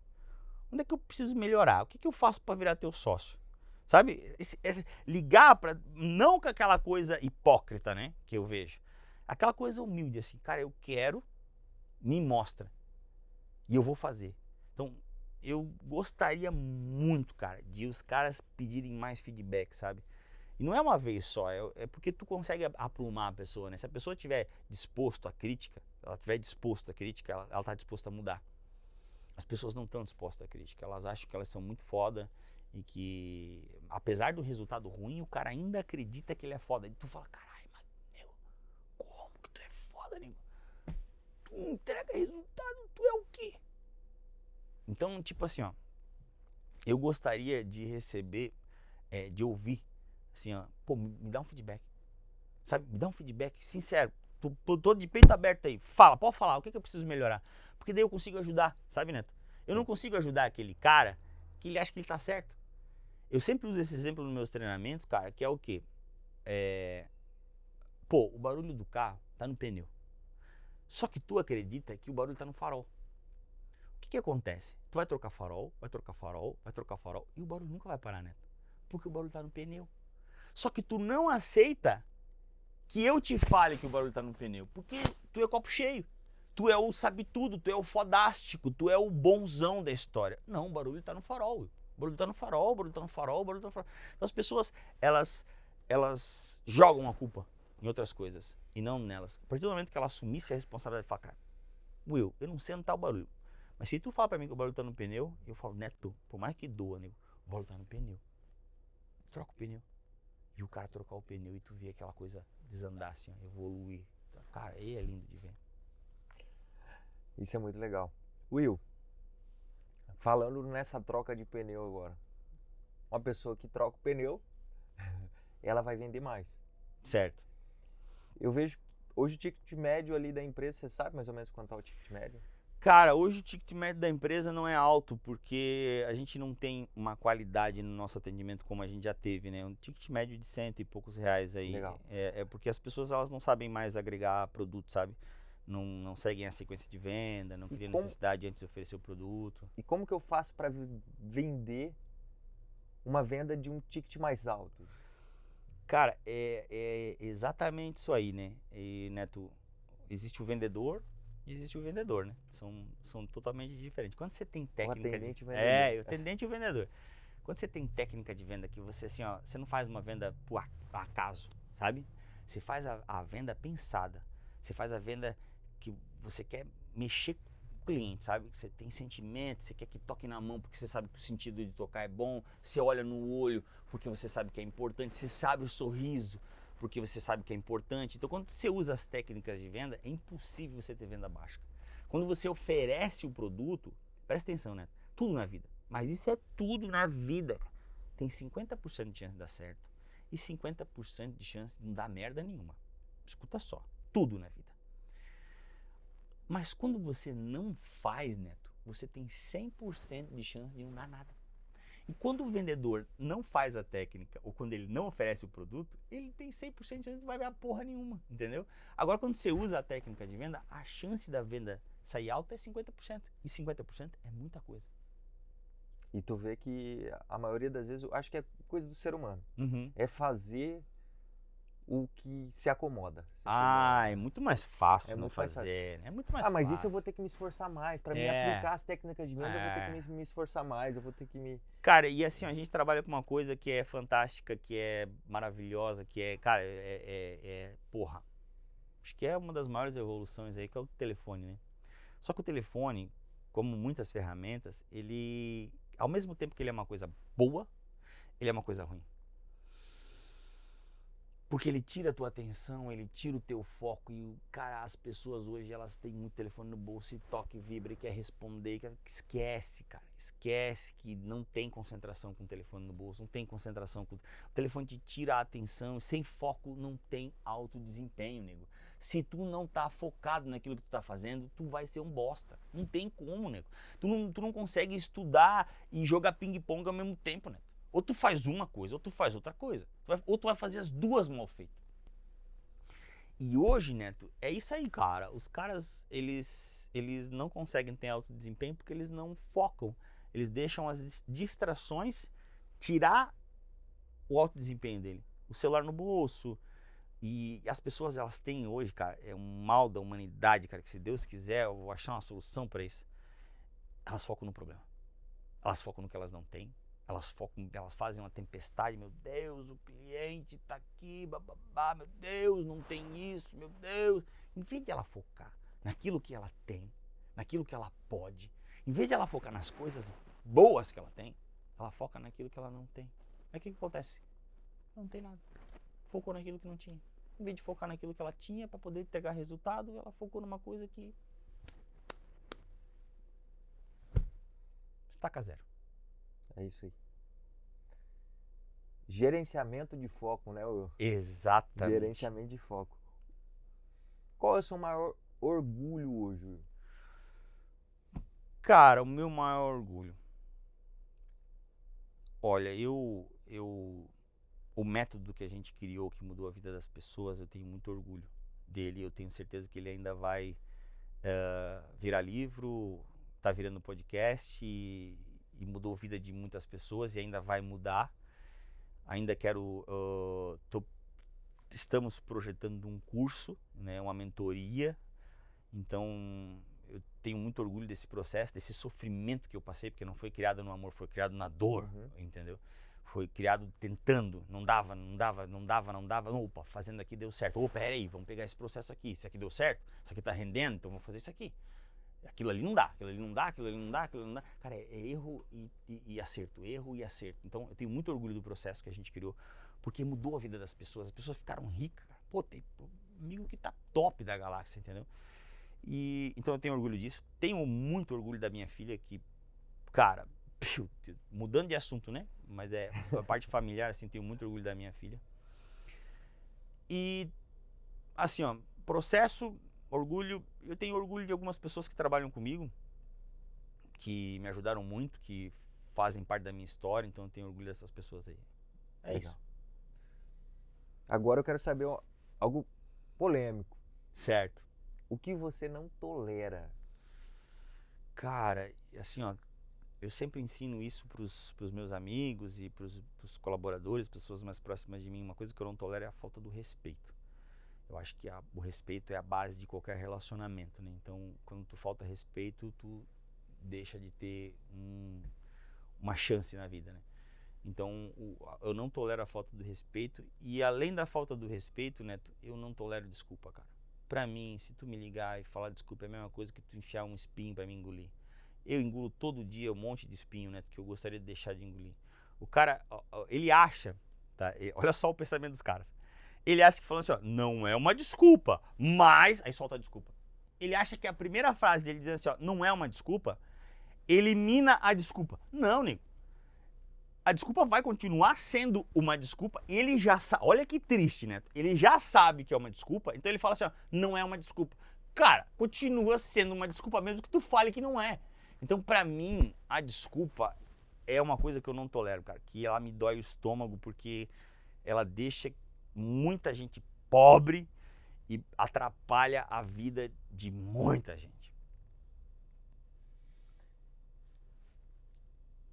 Onde é que eu preciso melhorar? O que eu faço para virar teu sócio? Sabe? Ligar para não com aquela coisa hipócrita, né? Que eu vejo. Aquela coisa humilde, assim, cara, eu quero, me mostra. E eu vou fazer. Então, eu gostaria muito, cara, de os caras pedirem mais feedback, sabe? E não é uma vez só, é porque tu consegue aprumar a pessoa, né? Se a pessoa estiver disposto à crítica, ela tá disposta a mudar. As pessoas não estão dispostas à crítica, elas acham que elas são muito foda e que, apesar do resultado ruim, o cara ainda acredita que ele é foda. E tu fala, caralho, mas, meu, como que tu é foda, nego? Tu não entrega resultado, tu é o quê? Então, tipo assim, ó, eu gostaria de receber, de ouvir, assim, ó, pô, me dá um feedback, sabe? Me dá um feedback sincero, tô de peito aberto aí, pode falar, o que eu preciso melhorar? Porque daí eu consigo ajudar, sabe, Neto? Eu não consigo ajudar aquele cara que ele acha que ele tá certo. Eu sempre uso esse exemplo nos meus treinamentos, cara, que é o quê? Pô, o barulho do carro tá no pneu. Só que tu acredita que o barulho tá no farol. O que acontece? Tu vai trocar farol, e o barulho nunca vai parar, Neto. Porque o barulho tá no pneu. Só que tu não aceita que eu te fale que o barulho tá no pneu. Porque tu é copo cheio. Tu é o sabe-tudo, tu é o fodástico, tu é o bonzão da história. Não, o barulho tá no farol. O barulho tá no farol, o barulho tá no farol, o barulho tá no farol. Então as pessoas, elas jogam a culpa em outras coisas e não nelas. A partir do momento que ela assumisse a responsabilidade e falar, cara, Will, eu não sei onde tá o barulho, Mas se tu fala pra mim que o barulho tá no pneu, eu falo, Neto, por mais que doa, nego, o barulho tá no pneu. Troca o pneu. E o cara trocar o pneu e tu vê aquela coisa desandar assim, ó, evoluir. Cara, aí é lindo de ver. Isso é muito legal. Will, falando nessa troca de pneu agora. Uma pessoa que troca o pneu, ela vai vender mais. Certo. Eu vejo hoje o ticket médio ali da empresa, você sabe mais ou menos quanto é o ticket médio? Cara, hoje o ticket médio da empresa não é alto, porque a gente não tem uma qualidade no nosso atendimento como a gente já teve, né? Um ticket médio de 100 e poucos reais aí. Legal. É porque as pessoas elas não sabem mais agregar produto, sabe? Não seguem a sequência de venda, não criam necessidade antes de oferecer o produto. E como que eu faço para vender uma venda de um ticket mais alto? Cara, é exatamente isso aí, né? E, Neto, existe o vendedor e existe o vendedor, né? São totalmente diferentes. Quando você tem técnica atendente de... e o vendedor. o atendente e o vendedor. Quando você tem técnica de venda que você, assim, ó, você não faz uma venda por acaso, sabe? Você faz a venda pensada. Você faz a venda que você quer mexer com o cliente, sabe? Você tem sentimento, você quer que toque na mão porque você sabe que o sentido de tocar é bom. Você olha no olho porque você sabe que é importante. Você sabe o sorriso porque você sabe que é importante. Então, quando você usa as técnicas de venda, é impossível você ter venda baixa. Quando você oferece o produto, presta atenção, né? Tudo na vida. Mas isso é tudo na vida. Tem 50% de chance de dar certo e 50% de chance de não dar merda nenhuma. Escuta só, tudo na vida. Mas quando você não faz, Neto, você tem 100% de chance de não dar nada. E quando o vendedor não faz a técnica ou quando ele não oferece o produto, ele tem 100% de chance de não vai ver a porra nenhuma, entendeu? Agora, quando você usa a técnica de venda, a chance da venda sair alta é 50%. E 50% é muita coisa. E tu vê que a maioria das vezes, eu acho que é coisa do ser humano. Uhum. É fazer o que se acomoda. É muito mais fácil não muito mais fazer, né? É muito mais fácil. Mas isso eu vou ter que me esforçar mais. Para me aplicar as técnicas de venda, eu vou ter que me esforçar mais, eu vou ter que me... Cara, e assim, a gente trabalha com uma coisa que é fantástica, que é maravilhosa, que é, cara, porra. Acho que é uma das maiores evoluções aí, que é o telefone, né? Só que o telefone, como muitas ferramentas, ele, ao mesmo tempo que ele é uma coisa boa, ele é uma coisa ruim. Porque ele tira a tua atenção, ele tira o teu foco e, cara, as pessoas hoje, elas têm muito telefone no bolso e toca e vibra e quer responder, esquece, cara, esquece que não tem concentração com o telefone no bolso, não tem concentração com... O telefone te tira a atenção, sem foco não tem alto desempenho, nego. Se tu não tá focado naquilo que tu tá fazendo, tu vai ser um bosta, não tem como, nego. Tu não consegue estudar e jogar ping-pong ao mesmo tempo, nego. Ou tu faz uma coisa, ou tu faz outra coisa. Ou tu vai fazer as duas mal feitas. E hoje, Neto, é isso aí, cara. Os caras, eles não conseguem ter alto desempenho porque eles não focam. Eles deixam as distrações tirar o alto desempenho dele. O celular no bolso. E as pessoas, elas têm hoje, cara, é um mal da humanidade, cara, que se Deus quiser, eu vou achar uma solução para isso. Elas focam no problema. Elas focam no que elas não têm. Elas fazem uma tempestade, meu Deus, o cliente tá aqui, bababá, meu Deus, não tem isso, meu Deus. Em vez de ela focar naquilo que ela tem, naquilo que ela pode, em vez de ela focar nas coisas boas que ela tem, ela foca naquilo que ela não tem. Aí o que acontece? Não tem nada. Focou naquilo que não tinha. Em vez de focar naquilo que ela tinha para poder entregar resultado, ela focou numa coisa que estaca zero. É isso aí. Gerenciamento de foco, né, Will? Exatamente. Gerenciamento de foco. Qual é o seu maior orgulho hoje, Will? Cara, o meu maior orgulho. Olha, o método que a gente criou, que mudou a vida das pessoas, eu tenho muito orgulho dele. Eu tenho certeza que ele ainda vai virar livro, tá virando podcast e mudou a vida de muitas pessoas e ainda vai mudar. Ainda estamos projetando um curso, né, uma mentoria. Então, eu tenho muito orgulho desse processo, desse sofrimento que eu passei, porque não foi criado no amor, foi criado na dor, entendeu? Foi criado tentando, não dava. Opa, fazendo aqui deu certo. Opa, peraí, vamos pegar esse processo aqui. Isso aqui deu certo, isso aqui tá rendendo, então vamos fazer isso aqui. Aquilo ali não dá, aquilo ali não dá, aquilo ali não dá, aquilo ali não dá. Cara, é erro e acerto, erro e acerto. Então eu tenho muito orgulho do processo que a gente criou, porque mudou a vida das pessoas. As pessoas ficaram ricas, cara. Pô, tem amigo que tá top da galáxia, entendeu? E então eu tenho orgulho disso. Tenho muito orgulho da minha filha que, cara, mudando de assunto, né? Mas é a parte familiar, assim, tenho muito orgulho da minha filha. E assim, ó, processo, orgulho, eu tenho orgulho de algumas pessoas que trabalham comigo, que me ajudaram muito, que fazem parte da minha história, então eu tenho orgulho dessas pessoas aí. É Legal. isso. Agora eu quero saber algo polêmico. Certo. O que você não tolera? Cara, assim, ó, eu sempre ensino isso pros meus amigos e pros colaboradores, pessoas mais próximas de mim. Uma coisa que eu não tolero é a falta do respeito. Eu acho que o respeito é a base de qualquer relacionamento, né? Então, quando tu falta respeito, tu deixa de ter uma chance na vida, né? Então, eu não tolero a falta do respeito. E além da falta do respeito, Neto, eu não tolero desculpa, cara. Pra mim, se tu me ligar e falar desculpa, é a mesma coisa que tu enfiar um espinho pra me engolir. Eu engulo todo dia um monte de espinho, Neto, que eu gostaria de deixar de engolir. O cara, ele acha, tá? Olha só o pensamento dos caras. Ele acha que falando assim, ó, não é uma desculpa, mas... Aí solta a desculpa. Ele acha que a primeira frase dele dizendo assim, ó, não é uma desculpa, elimina a desculpa. Não, nego. A desculpa vai continuar sendo uma desculpa e ele já sabe... Olha que triste, né? Ele já sabe que é uma desculpa, então ele fala assim, ó, não é uma desculpa. Cara, continua sendo uma desculpa mesmo que tu fale que não é. Então, pra mim, a desculpa é uma coisa que eu não tolero, cara. Que ela me dói o estômago porque ela deixa muita gente pobre e atrapalha a vida de muita gente.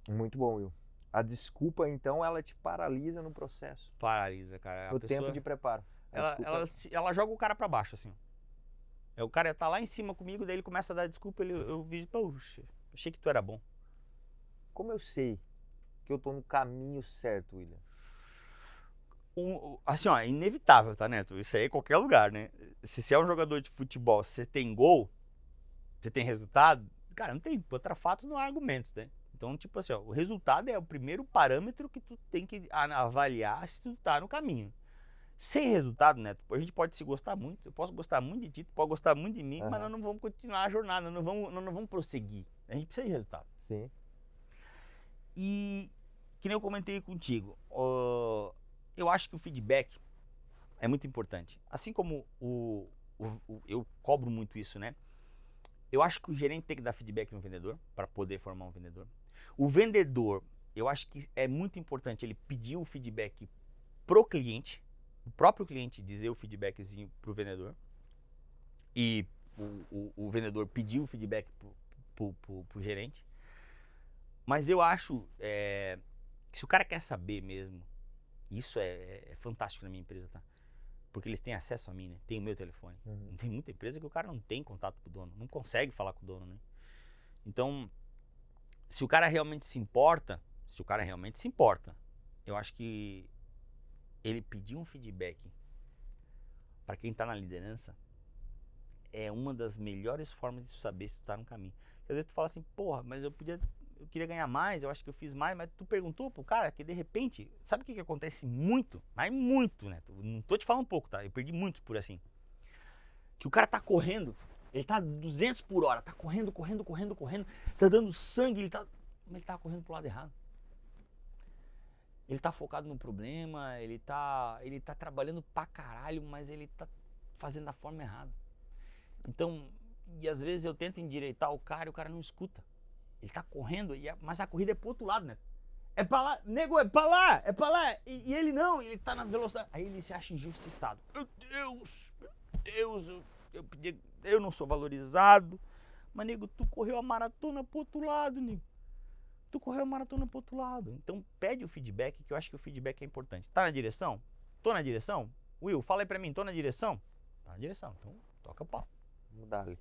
Muito bom, Will. A desculpa, então, ela te paralisa no processo. Paralisa, cara. No tempo de preparo. Ela joga o cara pra baixo, assim. O cara tá lá em cima comigo, daí ele começa a dar desculpa, eu vi, poxa, achei que tu era bom. Como eu sei que eu tô no caminho certo, William? Assim, ó, é inevitável, tá, Neto? Isso aí é qualquer lugar, né? Se você é um jogador de futebol, se você tem gol, você tem resultado, cara, não tem, contra fatos não há argumentos, né? Então, tipo assim, ó, o resultado é o primeiro parâmetro que tu tem que avaliar se tu tá no caminho. Sem resultado, Neto, a gente pode se gostar muito, eu posso gostar muito de ti, tu pode gostar muito de mim, mas nós não vamos continuar a jornada, nós não vamos prosseguir. A gente precisa de resultado. Sim. E, que nem eu comentei contigo, eu acho que o feedback é muito importante. Assim como eu cobro muito isso, né? Eu acho que o gerente tem que dar feedback no vendedor para poder formar um vendedor. O vendedor, eu acho que é muito importante ele pedir o feedback pro cliente, o próprio cliente dizer o feedbackzinho pro vendedor e o vendedor pedir o feedback pro gerente. Mas eu acho que se o cara quer saber mesmo, isso é fantástico na minha empresa, tá? Porque eles têm acesso a mim, né? Tem o meu telefone. Tem muita empresa que o cara não tem contato com o dono, não consegue falar com o dono, né? Então, se o cara realmente se importa, eu acho que ele pedir um feedback para quem tá na liderança é uma das melhores formas de saber se tu tá no caminho. Porque às vezes tu fala assim, porra, mas eu queria ganhar mais, eu acho que eu fiz mais, mas tu perguntou pro cara que de repente, sabe o que acontece muito? Mas muito, né? Não tô te falando um pouco, tá? Eu perdi muitos por assim. Que o cara tá correndo, ele tá 200 por hora, tá correndo, tá dando sangue, mas ele tá correndo pro lado errado. Ele tá focado no problema, ele tá trabalhando pra caralho, mas ele tá fazendo da forma errada. Então, e às vezes eu tento endireitar o cara e o cara não escuta. Ele tá correndo, mas a corrida é pro outro lado, né? É pra lá, nego, é pra lá. E ele não, ele tá na velocidade. Aí ele se acha injustiçado. Meu Deus, eu não sou valorizado. Mas, nego, tu correu a maratona pro outro lado, nego. Então pede o feedback, que eu acho que o feedback é importante. Tá na direção? Tô na direção? Will, fala aí pra mim, tô na direção? Tá na direção, então toca o pau. Vamos dar ali.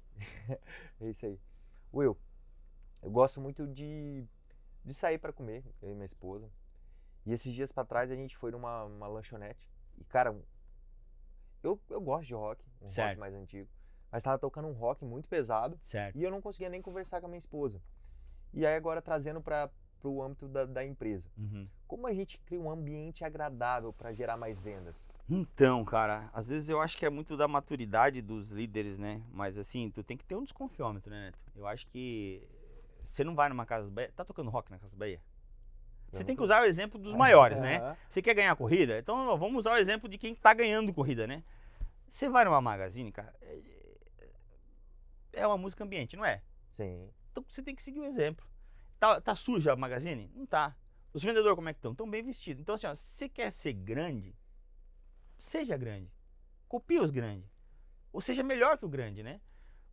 É isso aí. Will, eu gosto muito de sair para comer, eu e minha esposa. E esses dias para trás a gente foi numa lanchonete. E, cara, eu gosto de rock, rock mais antigo. mas tava tocando um rock muito pesado Certo. e eu não conseguia nem conversar com a minha esposa. E aí agora trazendo para o âmbito da empresa. Uhum. Como a gente cria um ambiente agradável para gerar mais vendas? Então, cara, às vezes eu acho que é muito da maturidade dos líderes, né? Mas assim, tu tem que ter um desconfiômetro, né, Neto? Eu acho que você não vai numa Casas Bahia. Tá tocando rock na Casas Bahia? Você tem que usar o exemplo dos maiores, né? Você quer ganhar corrida? Então vamos usar o exemplo de quem tá ganhando corrida, né? Você vai numa Magazine, cara, é uma música ambiente, não é? Sim. Então você tem que seguir o exemplo. Tá suja a Magazine? Não tá. Os vendedores como é que estão? Estão bem vestidos. Então assim, ó, se você quer ser grande, seja grande. Copia os grandes. Ou seja melhor que o grande, né?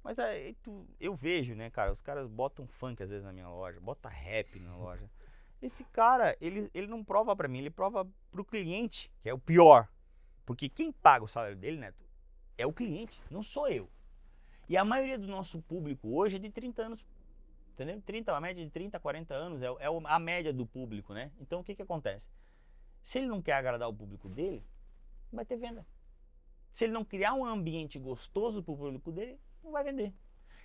Mas aí eu vejo, né, cara, os caras botam funk às vezes na minha loja, botam rap na loja. Esse cara, ele não prova pra mim, ele prova pro cliente, que é o pior. Porque quem paga o salário dele, Neto, é o cliente, não sou eu. E a maioria do nosso público hoje é de 30 anos, entendeu? 30, a média de 30, 40 anos é a média do público, né? Então o que acontece? Se ele não quer agradar o público dele, não vai ter venda. Se ele não criar um ambiente gostoso pro público dele, não vai vender.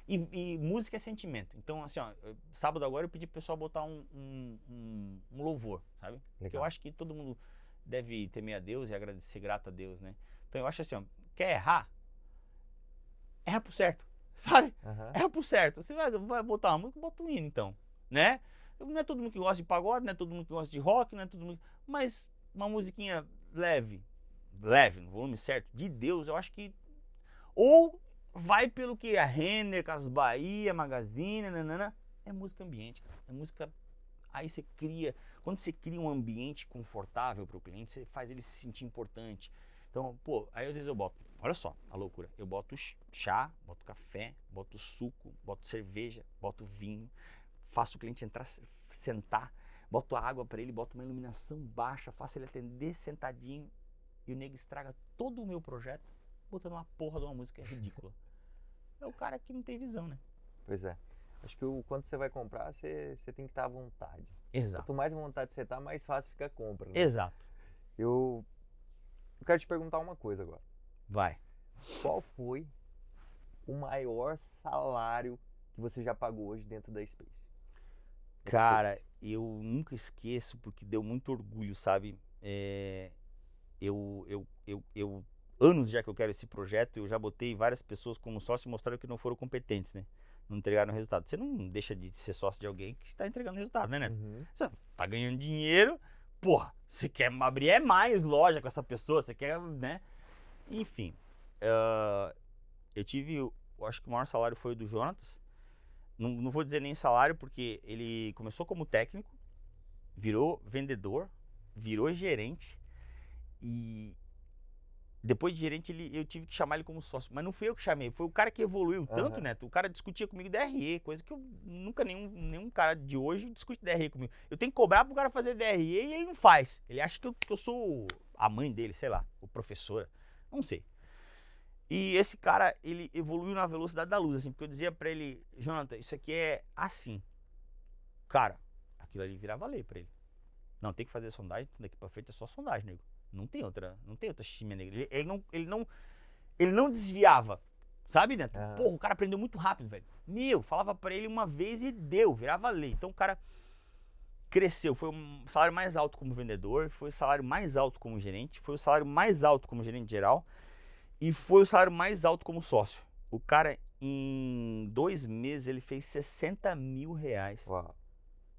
E música é sentimento. Então, assim, ó, sábado agora eu pedi pro pessoal botar um louvor, sabe? Porque eu acho que todo mundo deve temer a Deus e agradecer grato a Deus, né? Então eu acho assim, ó, quer errar? Erra pro certo, sabe? Erra pro certo. Você vai botar uma música, bota um hino então, né? Não é todo mundo que gosta de pagode, não é todo mundo que gosta de rock, não é todo mundo... Mas uma musiquinha leve, no volume certo, de Deus, eu acho que... Ou vai pelo que a Renner, Casas Bahia, Magazine, nanana, é música ambiente, cara. É música... Aí você cria... Quando você cria um ambiente confortável para o cliente, você faz ele se sentir importante. Então, pô, aí às vezes eu boto... Olha só a loucura. Eu boto chá, boto café, boto suco, boto cerveja, boto vinho. Faço o cliente entrar, sentar, boto água para ele, boto uma iluminação baixa, faço ele atender sentadinho e o nego estraga todo o meu projeto botando uma porra de uma música ridícula. É o cara que não tem visão, né? Pois é. Acho que quando você vai comprar, você tem que estar à vontade. Exato. Quanto mais à vontade você tá, mais fácil fica a compra. Né? Exato. Eu quero te perguntar uma coisa agora. Vai. Qual foi o maior salário que você já pagou hoje dentro da Space? Cara, eu nunca esqueço porque deu muito orgulho, sabe? Anos já que eu quero esse projeto, eu já botei várias pessoas como sócio e mostraram que não foram competentes, né? Não entregaram resultado. Você não deixa de ser sócio de alguém que está entregando resultado, né, Neto? Você tá ganhando dinheiro, porra, você quer abrir mais loja com essa pessoa, você quer, né? Enfim, eu tive, eu acho que o maior salário foi o do Jonatas. Não vou dizer nem salário, porque ele começou como técnico, virou vendedor, virou gerente e depois de gerente eu tive que chamar ele como sócio. Mas não fui eu que chamei, foi o cara que evoluiu tanto, Neto. O cara discutia comigo DRE, coisa que eu nunca, nenhum cara de hoje discute DRE comigo. Eu tenho que cobrar pro cara fazer DRE e ele não faz. Ele acha que eu sou a mãe dele, sei lá, o professora, não sei. E esse cara, ele evoluiu na velocidade da luz, assim, porque eu dizia pra ele, Jonathan, isso aqui é assim. Cara, aquilo ali virava lei pra ele. Não, tem que fazer sondagem, daqui pra frente é só sondagem, nego. Não tem outra chimia negra. Ele não desviava, sabe, Neto? Porra, o cara aprendeu muito rápido, velho. Falava pra ele uma vez e deu, virava lei. Então o cara cresceu, foi o salário mais alto como vendedor, foi o salário mais alto como gerente, foi o salário mais alto como gerente geral. E foi o salário mais alto como sócio. O cara, em 2 meses, ele fez 60 mil reais. Uau.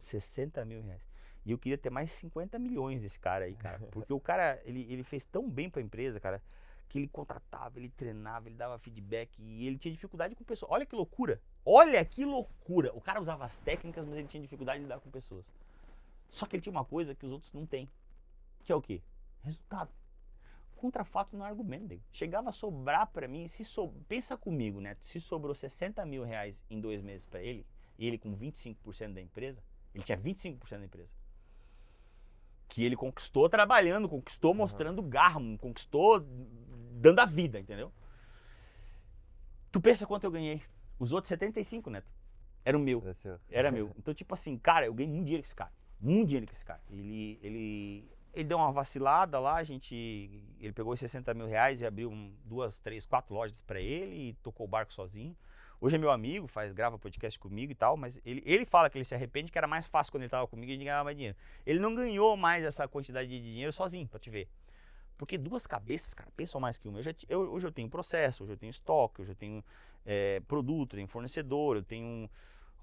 60 mil reais. E eu queria ter mais 50 milhões desse cara aí, cara. Porque o cara, ele fez tão bem pra empresa, cara, que ele contratava, ele treinava, ele dava feedback e ele tinha dificuldade com pessoas. Olha que loucura. Olha que loucura. O cara usava as técnicas, mas ele tinha dificuldade de lidar com pessoas. Só que ele tinha uma coisa que os outros não têm. Que é o quê? Resultado. Contra fato não é argumento dele. Chegava a sobrar pra mim, pensa comigo, né? Se sobrou 60 mil reais em 2 meses pra ele, e ele com 25% da empresa, ele tinha 25% da empresa. Que ele conquistou trabalhando, conquistou mostrando garra, conquistou dando a vida, entendeu? Tu pensa quanto eu ganhei? Os outros 75, Neto, era o meu. Era meu. Então, tipo assim, cara, eu ganhei muito dinheiro com esse cara. Muito dinheiro com esse cara. Ele ele deu uma vacilada lá, ele pegou os 60 mil reais e abriu 2, 3, 4 lojas para ele e tocou o barco sozinho. Hoje é meu amigo, grava podcast comigo e tal, mas ele fala que ele se arrepende, que era mais fácil quando ele estava comigo e a gente ganhava mais dinheiro. Ele não ganhou mais essa quantidade de dinheiro sozinho, para te ver. Porque duas cabeças, cara, pensam mais que uma. Hoje eu tenho processo, hoje eu tenho estoque, hoje eu tenho produto, eu tenho fornecedor, eu tenho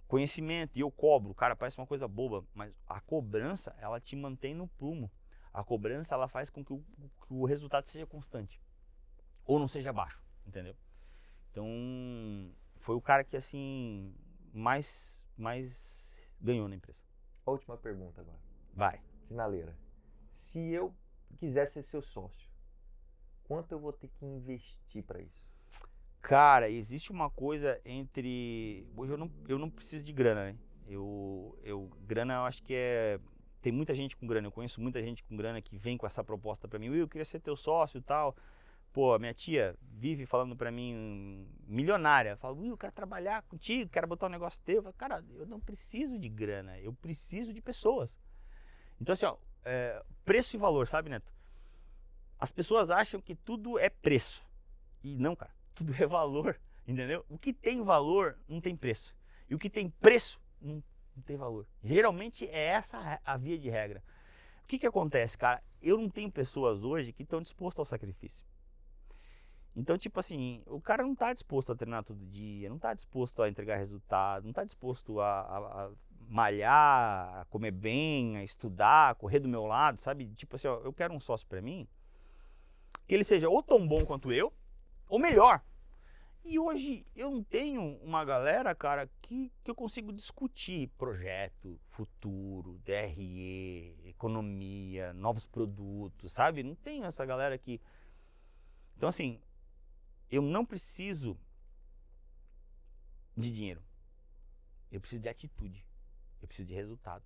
conhecimento e eu cobro. Cara, parece uma coisa boba, mas a cobrança, ela te mantém no prumo. A cobrança, ela faz com que o resultado seja constante. Ou não seja baixo, entendeu? Então, foi o cara que, assim, mais ganhou na empresa. Última pergunta agora. Vai. Finaleira. Se eu quiser ser seu sócio, quanto eu vou ter que investir para isso? Cara, existe uma coisa entre... Hoje eu não preciso de grana, né? Grana, eu acho que tem muita gente com grana. Eu conheço muita gente com grana que vem com essa proposta pra mim. Will, eu queria ser teu sócio e tal. Pô, minha tia vive falando pra mim, milionária. Fala, Will, eu quero trabalhar contigo, quero botar um negócio teu. Eu falo, cara, eu não preciso de grana, eu preciso de pessoas. Então assim, ó, preço e valor, sabe, Neto? As pessoas acham que tudo é preço. E não, cara. Tudo é valor, entendeu? O que tem valor não tem preço. E o que tem preço não tem valor. Geralmente é essa a via de regra. O que acontece, cara? Eu não tenho pessoas hoje que estão dispostas ao sacrifício. Então, tipo assim, o cara não está disposto a treinar todo dia, não está disposto a entregar resultado, não está disposto a malhar, a comer bem, a estudar, a correr do meu lado, sabe? Tipo assim, ó, eu quero um sócio para mim que ele seja ou tão bom quanto eu, ou melhor. E hoje eu não tenho uma galera, cara, que eu consigo discutir projeto, futuro, DRE, economia, novos produtos, sabe? Não tenho essa galera que... Então assim, eu não preciso de dinheiro. Eu preciso de atitude. Eu preciso de resultado.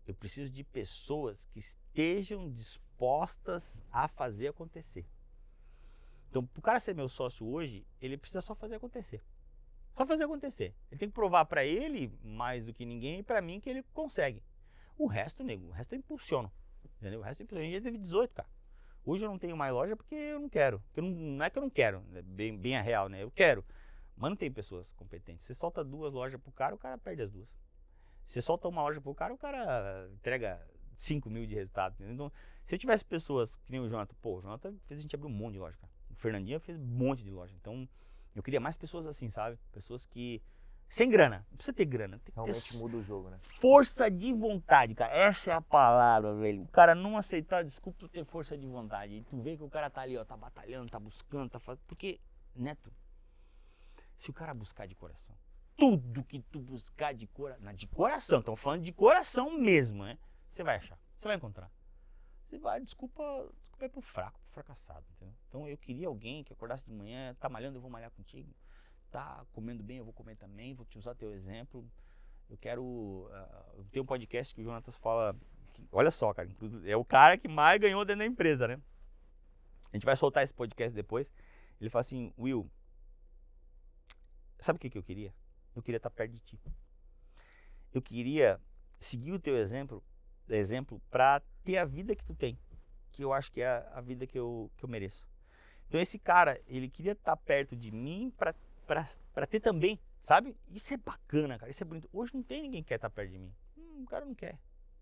Eu preciso de pessoas que estejam dispostas a fazer acontecer. Então, para o cara ser meu sócio hoje, ele precisa só fazer acontecer. Só fazer acontecer. Ele tem que provar para ele, mais do que ninguém, e para mim que ele consegue. O resto, nego, o resto eu impulsiono. Entendeu? O resto eu impulsiono. A gente já teve 18, cara. Hoje eu não tenho mais loja porque eu não quero. Porque não é que eu não quero, é bem a real, né? Eu quero. Mas não tem pessoas competentes. Você solta 2 lojas pro cara, o cara perde as 2. Você solta uma loja pro cara, o cara entrega 5 mil de resultado. Entendeu? Então, se eu tivesse pessoas que nem o Jonathan, o Jonathan fez a gente abrir um monte de loja, cara. O Fernandinho fez um monte de loja. Então, eu queria mais pessoas assim, sabe? Pessoas que... Sem grana. Não precisa ter grana. Tem que Realmente ter muda o jogo, né? força de vontade, cara. Essa é a palavra, velho. O cara não aceitar desculpa por ter força de vontade. E tu vê que o cara tá ali, ó, tá batalhando, tá buscando, tá fazendo... Porque, Neto, se o cara buscar de coração, tudo que tu buscar de coração... De coração, estamos falando de coração mesmo, né? Você vai achar, você vai encontrar. Você vai, desculpa é pro fraco, pro fracassado, entendeu? Então eu queria alguém que acordasse de manhã, tá malhando, eu vou malhar contigo. Tá comendo bem, eu vou comer também, vou te usar teu exemplo. Eu quero... tem um podcast que o Jonatas fala... olha só, cara, é o cara que mais ganhou dentro da empresa, né? A gente vai soltar esse podcast depois. Ele fala assim, Will, sabe o que eu queria? Eu queria estar perto de ti. Eu queria seguir o teu exemplo para ter a vida que tu tem. Que eu acho que é a vida que eu mereço. Então esse cara, ele queria estar perto de mim para ter também, sabe? Isso é bacana, cara, isso é bonito. Hoje não tem ninguém que quer estar perto de mim. O cara não quer.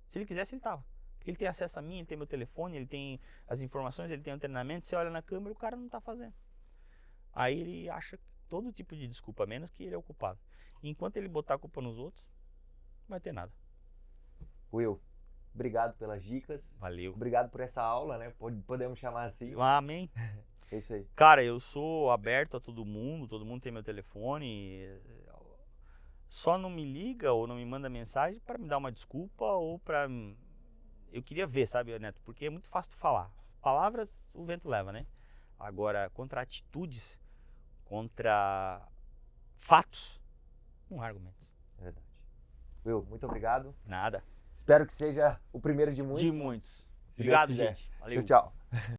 Se ele quisesse, ele tava. Porque ele tem acesso a mim, ele tem meu telefone, ele tem as informações, ele tem o treinamento. Você olha na câmera, o cara não tá fazendo. Aí ele acha todo tipo de desculpa, menos que ele é o culpado. E enquanto ele botar a culpa nos outros, não vai ter nada. Will, obrigado pelas dicas. Valeu. Obrigado por essa aula, né? Podemos chamar assim. Amém. É isso aí. Cara, eu sou aberto a todo mundo tem meu telefone. Só não me liga ou não me manda mensagem para me dar uma desculpa ou para... Eu queria ver, sabe, Neto? Porque é muito fácil de falar. Palavras o vento leva, né? Agora, contra atitudes, contra fatos, não há argumentos. É verdade. Will, muito obrigado. Nada. Espero que seja o primeiro de muitos. De muitos. Se Obrigado, Deus quiser. gente. Valeu. Tchau, tchau.